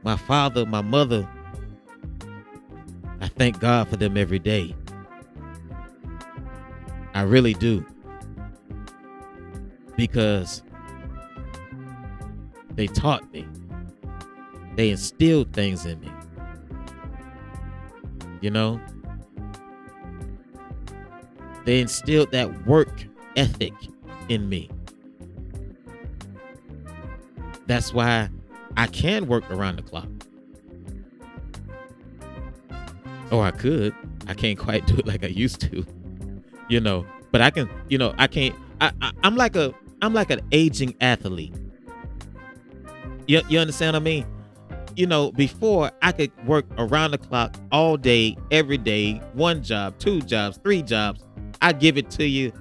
my father, my mother, I thank God for them every day. I really do. Because they taught me. They instilled things in me. You know? They instilled that work ethic in me. That's why I can work around the clock. Or I could. I can't quite do it like I used to. You know, but I can, I can't. I'm like an aging athlete. You understand what I mean? Before I could work around the clock all day, every day, 1 job, 2 jobs, 3 jobs. I give it to you,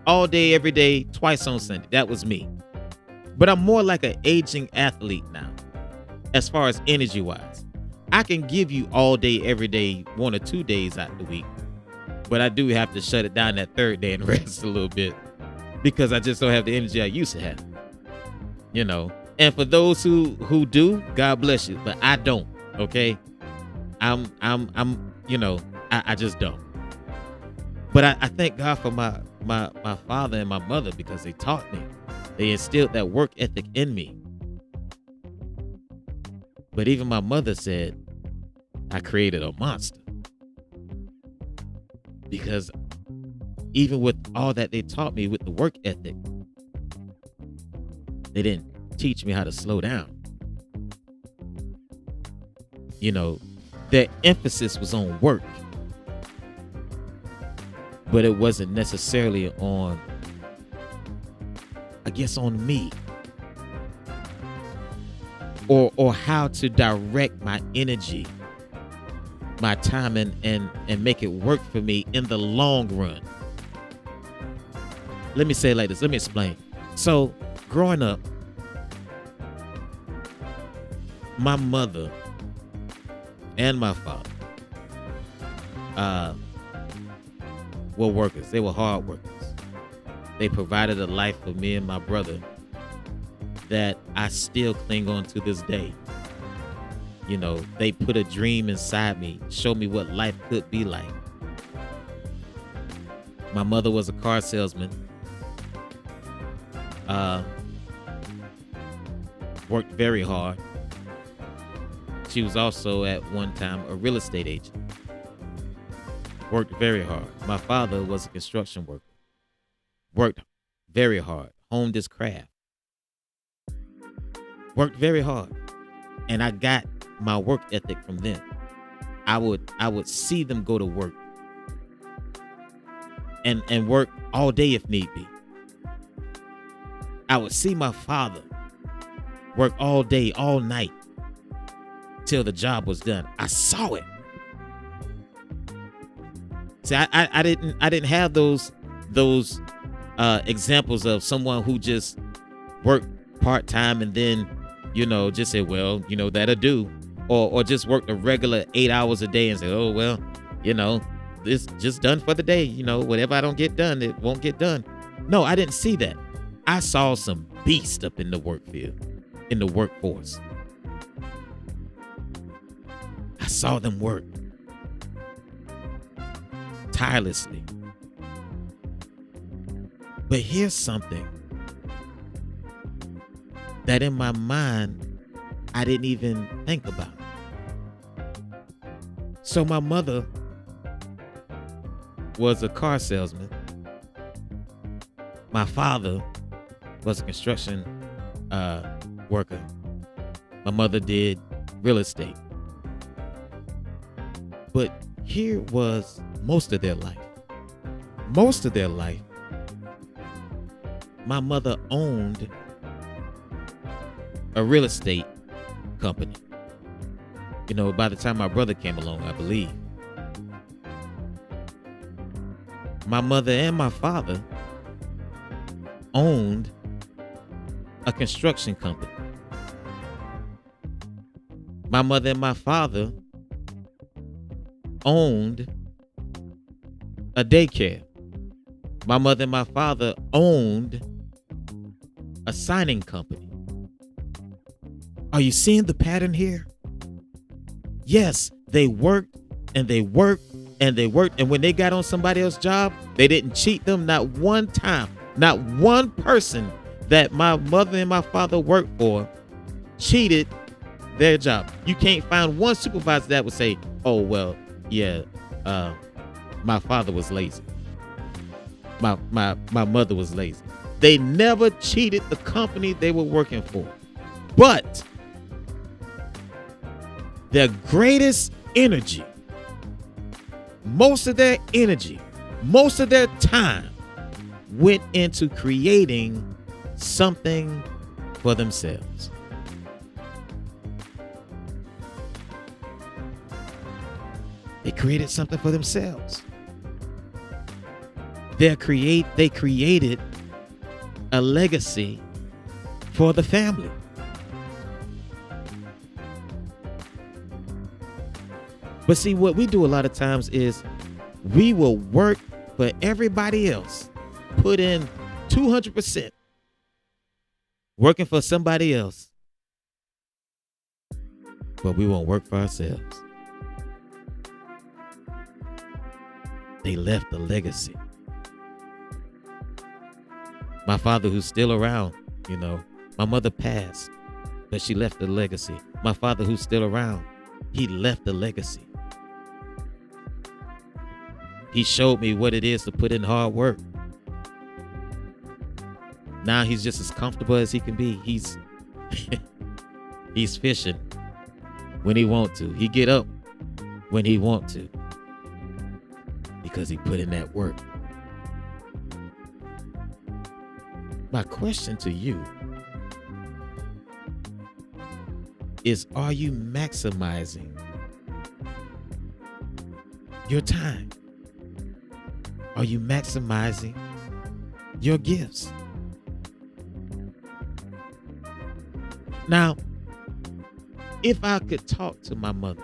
all day, every day, twice on Sunday. That was me. But I'm more like an aging athlete now, as far as energy wise. I can give you all day, every day, 1 or 2 days out the week. But I do have to shut it down that 3rd day and rest a little bit because I just don't have the energy I used to have. And for those who do, God bless you, but I don't. Okay, I just don't. But I thank God for my father and my mother because they taught me. They instilled that work ethic in me. But even my mother said I created a monster. Because even with all that they taught me with the work ethic, they didn't teach me how to slow down. Their emphasis was on work, but it wasn't necessarily on, I guess, on me or how to direct my energy, my time, and make it work for me in the long run. Let me say it like this. Let me explain. So, growing up, my mother and my father were workers. They were hard workers. They provided a life for me and my brother that I still cling on to this day. They put a dream inside me, showed me what life could be like. My mother was a car salesman. Worked very hard. She was also at one time a real estate agent. Worked very hard. My father was a construction worker. Worked very hard. Honed his craft. Worked very hard. And I got my work ethic from them. I would see them go to work and work all day if need be. I would see my father work all day, all night till the job was done. I saw it. See, I didn't have those examples of someone who just worked part-time and then, just say, well, that'll do. Or just work a regular 8 hours a day and say, oh, well, this just done for the day. Whatever I don't get done, it won't get done. No, I didn't see that. I saw some beast up in the work field, in the workforce. I saw them work tirelessly. But here's something that in my mind I didn't even think about. So my mother was a car salesman. My father was a construction worker. My mother did real estate. But here was most of their life. Most of their life, my mother owned a real estate company. You know, by the time my brother came along, I believe. My mother and my father owned a construction company. My mother and my father owned a daycare. My mother and my father owned a signing company. Are you seeing the pattern here? Yes, they worked and they worked and they worked. And when they got on somebody else's job, they didn't cheat them. Not one time. Not one person that my mother and my father worked for cheated their job. You can't find one supervisor that would say, oh, well, yeah, my father was lazy. My mother was lazy. They never cheated the company they were working for. But their greatest energy, most of their energy, most of their time went into creating something for themselves. They created something for themselves. They created a legacy for the family. But see, what we do a lot of times is we will work for everybody else, put in 200%, working for somebody else, but we won't work for ourselves. They left a legacy. My father, who's still around, you know, my mother passed, but she left a legacy. My father, who's still around, he left a legacy. He showed me what it is to put in hard work. Now he's just as comfortable as he can be. He's fishing when he want to. He get up when he want to because he put in that work. My question to you is, are you maximizing your time? Are you maximizing your gifts? Now, if I could talk to my mother,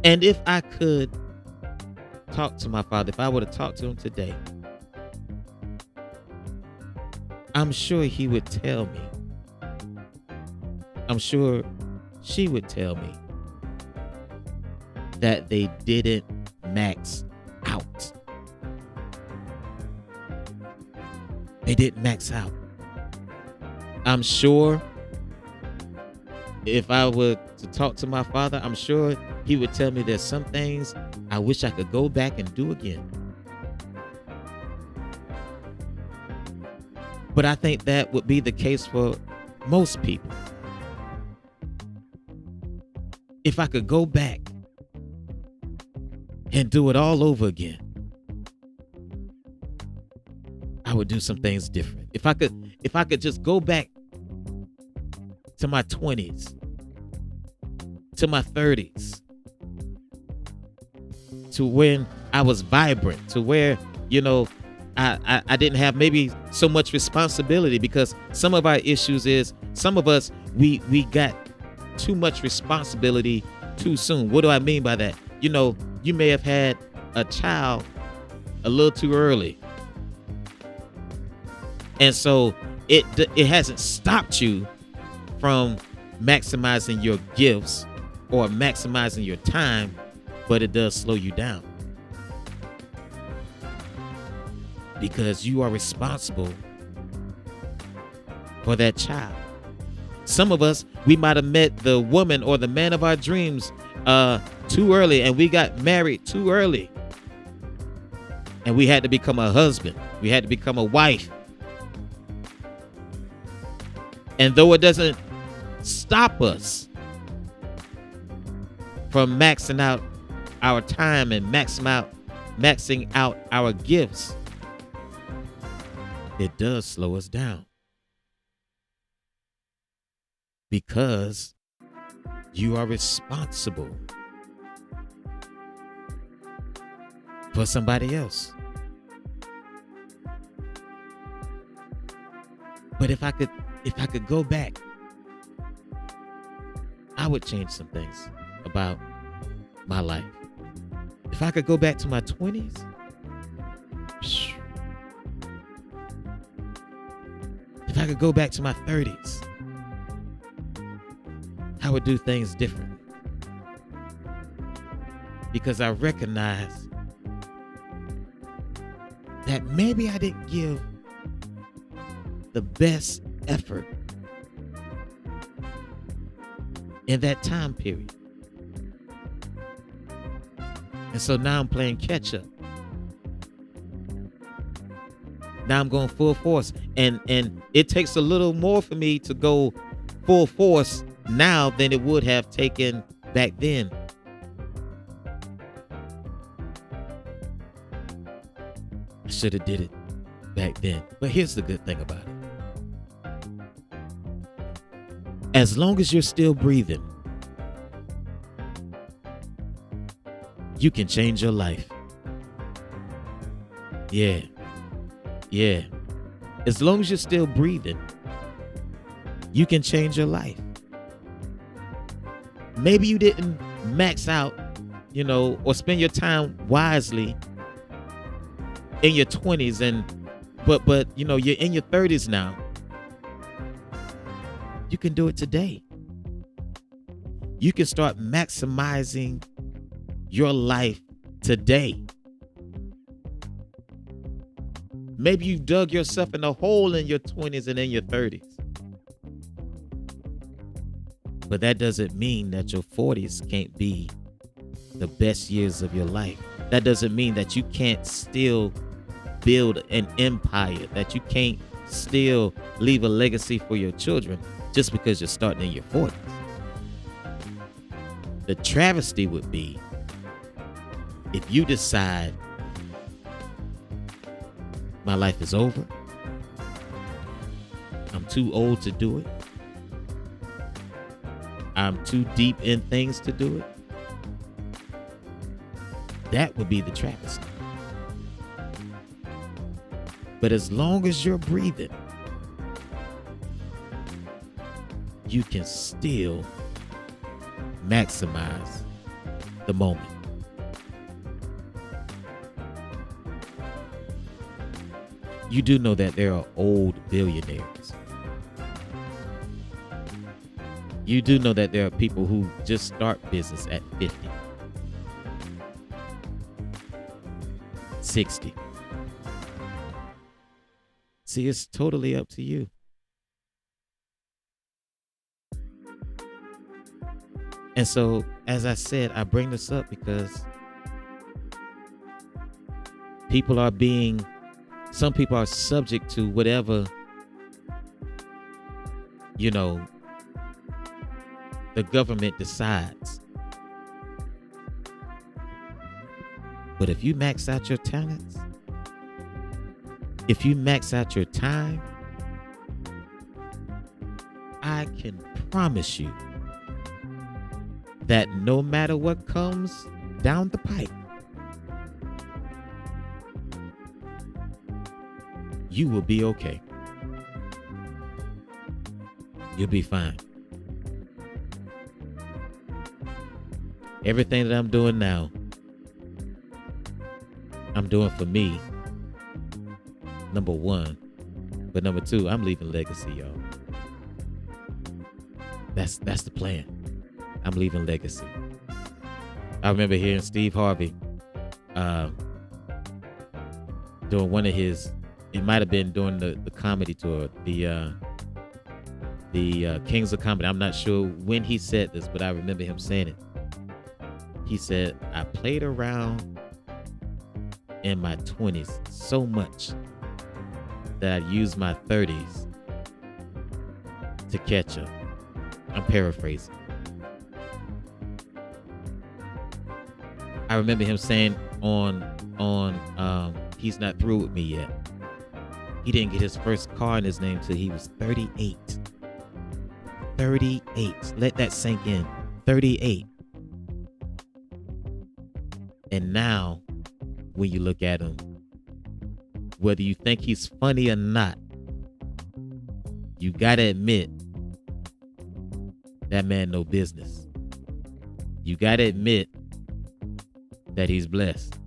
and if I could talk to my father, if I were to talk to him today, I'm sure he would tell me. I'm sure she would tell me that they didn't max out. They didn't max out. I'm sure if I were to talk to my father, I'm sure he would tell me there's some things I wish I could go back and do again. But I think that would be the case for most people. If I could go back and do it all over again, I would do some things different. If I could just go back to my 20s, to my 30s, to when I was vibrant, to where, you know, I didn't have maybe so much responsibility, because some of our issues is some of us, we got too much responsibility too soon. What do I mean by that? You know, you may have had a child a little too early. And so it hasn't stopped you from maximizing your gifts or maximizing your time. but it does slow you down. Because you are responsible for that child. Some of us, we might have met the woman or the man of our dreams too early, and we got married too early. And we had to become a husband. We had to become a wife. And though it doesn't stop us from maxing out our time and maxing out our gifts, it does slow us down. Because you are responsible for somebody else. But if I could go back, I would change some things about my life. If I could go back to my 20s, if I could go back to my 30s, I would do things different. Because I recognize that maybe I didn't give the best effort in that time period. And so now I'm playing catch up. Now I'm going full force. And it takes a little more for me to go full force now than it would have taken back then. I should have did it back then. But here's the good thing about it. As long as you're still breathing, you can change your life. Yeah. As long as you're still breathing, you can change your life. Maybe you didn't max out, or spend your time wisely in your 20s, but you're in your 30s now. You can do it today. You can start maximizing your life today. Maybe you dug yourself in a hole in your 20s and in your 30s. But that doesn't mean that your 40s can't be the best years of your life. That doesn't mean that you can't still build an empire, that you can't still leave a legacy for your children just because you're starting in your 40s. The travesty would be if you decide my life is over, I'm too old to do it, I'm too deep in things to do it. That would be the travesty. But as long as you're breathing, you can still maximize the moment. You do know that there are old billionaires. You do know that there are people who just start business at 50, 60. See, it's totally up to you. And so, as I said, I bring this up because some people are subject to whatever, the government decides. But if you max out your talents, if you max out your time, I can promise you that no matter what comes down the pipe, you will be okay. You'll be fine. Everything that I'm doing now, I'm doing for me, number one. But number two, I'm leaving legacy, y'all. That's the plan. I'm leaving legacy. I remember hearing Steve Harvey doing one of his. It might have been during the comedy tour, the Kings of Comedy. I'm not sure when he said this, but I remember him saying it. He said, "I played around in my 20s so much that I used my 30s to catch up." I'm paraphrasing. I remember him saying on He's Not Through With Me Yet. He didn't get his first car in his name till he was 38. 38. Let that sink in. 38. And now, when you look at him, whether you think he's funny or not, you gotta admit that man no business. You gotta admit that he's blessed.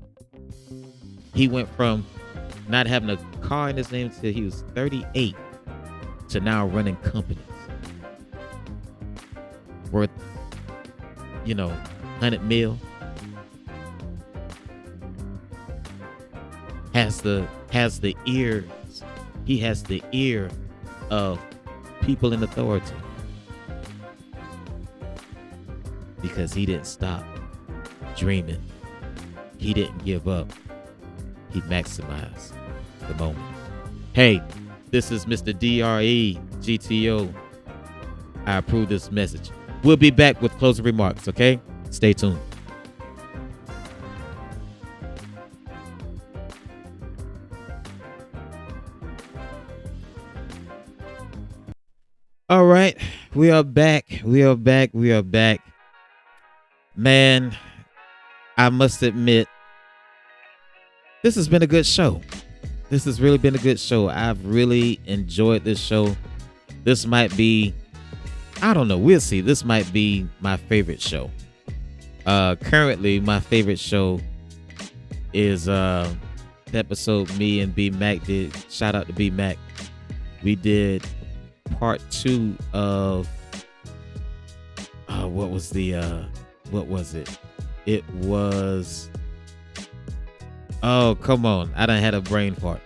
He went from not having a car in his name until he was 38 to now running companies worth, 100 mil. Has the ears. He has the ear of people in authority because he didn't stop dreaming. He didn't give up. He maximized the moment. Hey, this is Mr. D.R.E. G.T.O. I approve this message. We'll be back with closing remarks, okay? Stay tuned. All right, we are back. We are back. Man, I must admit, this has been a good show. This has really been a good show. I've really enjoyed this show. This might be, I don't know, we'll see. This might be my favorite show. Currently, my favorite show is the episode me and B Mac did. Shout out to B Mac. We did part 2 of what was it? It was, oh, come on. I done had a brain fart.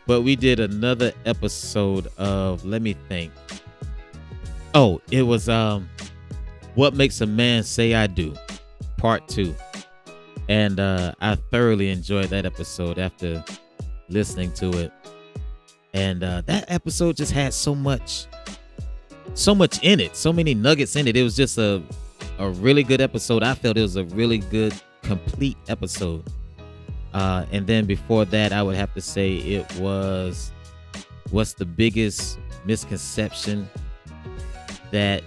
But we did another episode of, let me think. Oh, it was What Makes a Man Say I Do, part 2. And I thoroughly enjoyed that episode after listening to it. And that episode just had so much in it, so many nuggets in it. It was just a really good episode. I felt it was a really good, complete episode. And then before that, I would have to say it was, what's the biggest misconception that,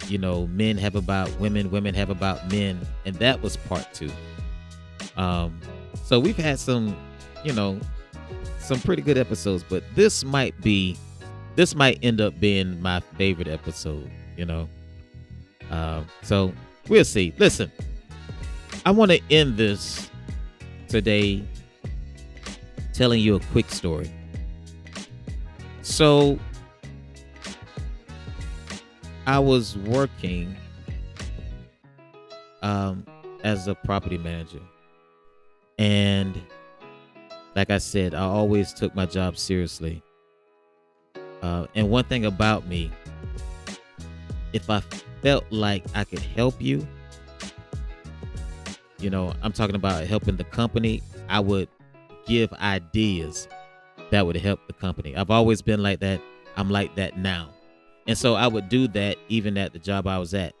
men have about women, women have about men. And that was part 2. So we've had some pretty good episodes, but this might end up being my favorite episode, so we'll see. Listen, I want to end this today telling you a quick story. So I was working as a property manager, and like I said, I always took my job seriously. And one thing about me, if I felt like I could help you, I'm talking about helping the company, I would give ideas that would help the company. I've always been like that. I'm like that now. And so I would do that even at the job I was at.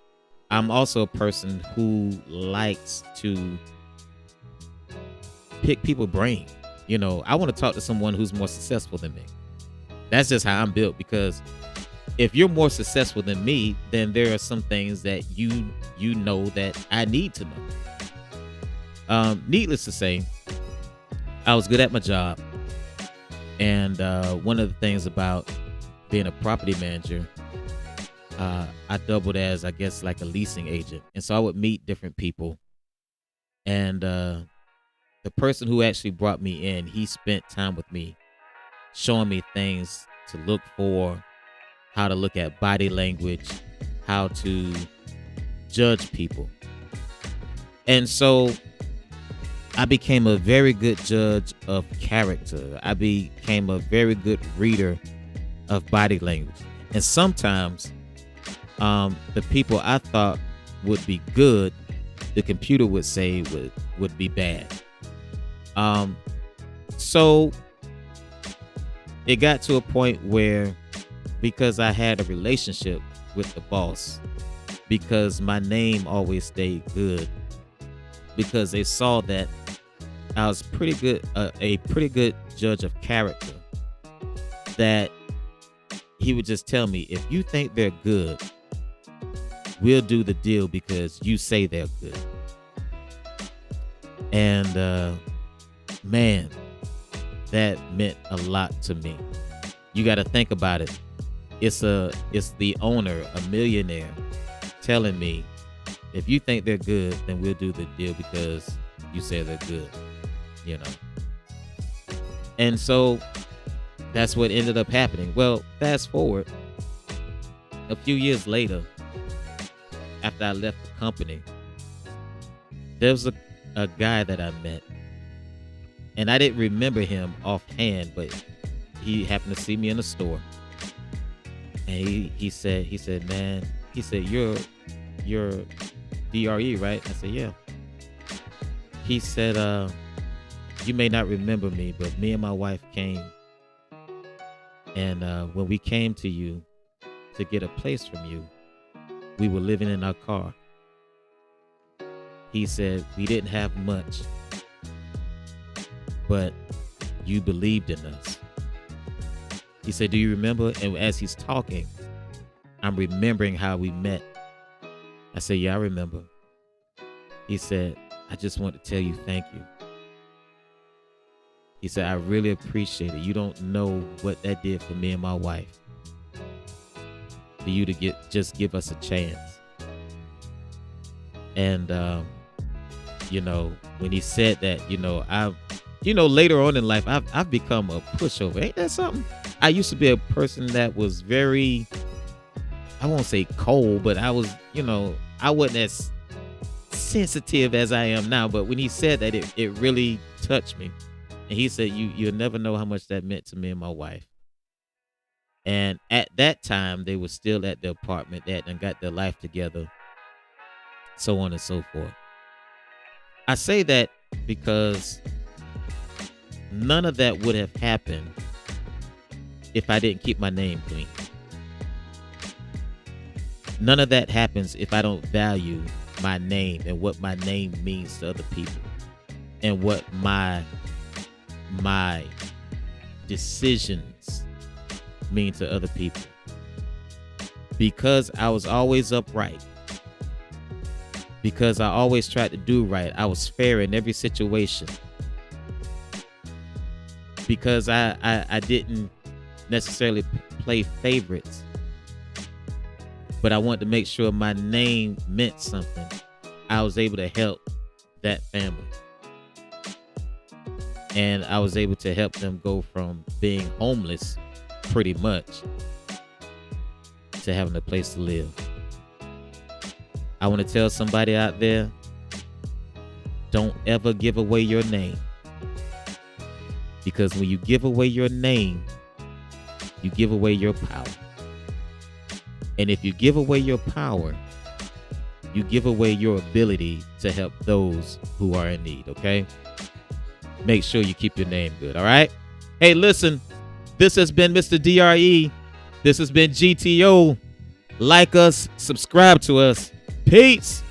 I'm also a person who likes to pick people's brain. I want to talk to someone who's more successful than me. That's just how I'm built, because if you're more successful than me, then there are some things that you know that I need to know. Needless to say, I was good at my job. And one of the things about being a property manager, I doubled as, I guess, like a leasing agent. And so I would meet different people. And the person who actually brought me in, he spent time with me, showing me things to look for, how to look at body language, how to judge people. And so I became a very good judge of character. I became a very good reader of body language. And sometimes the people I thought would be good, the computer would say would be bad. So it got to a point where, because I had a relationship with the boss, because my name always stayed good, because they saw that I was pretty good, a pretty good judge of character, that he would just tell me, if you think they're good, we'll do the deal because you say they're good. And man, that meant a lot to me. You got to think about it. It's the owner, a millionaire, telling me, if you think they're good, then we'll do the deal because you say they're good, you know. And so that's what ended up happening. Well, fast forward a few years later, after I left the company, there was a guy that I met, and I didn't remember him offhand, but he happened to see me in the store, and he said, man, he said, you're D.R.E, right? I said, yeah. He said, you may not remember me, but me and my wife came, and when we came to you to get a place from you, we were living in our car. He said, we didn't have much, but you believed in us. He said, do you remember? And as he's talking, I'm remembering how we met. I said, yeah, I remember. He said, I just want to tell you thank you. He said, I really appreciate it. You don't know what that did for me and my wife. For you to just give us a chance. And you know, when he said that, you know, later on in life, I've become a pushover. Ain't that something? I used to be a person that was very, I won't say cold, but I was, you know, I wasn't as sensitive as I am now. But when he said that, it really touched me. And he said, you'll never know how much that meant to me and my wife. And at that time, they were still at the apartment. They hadn't got their life together, so on and so forth. I say that because none of that would have happened if I didn't keep my name clean. None of that happens if I don't value my name and what my name means to other people and what my decisions mean to other people. Because I was always upright, because I always tried to do right, I was fair in every situation, because I didn't necessarily play favorites, but I wanted to make sure my name meant something, I was able to help that family. And I was able to help them go from being homeless pretty much to having a place to live. I want to tell somebody out there, don't ever give away your name. Because when you give away your name, you give away your power. And if you give away your power, you give away your ability to help those who are in need, okay? Make sure you keep your name good, all right? Hey, listen, this has been Mr. D.R.E. This has been G.T.O. Like us, subscribe to us. Peace.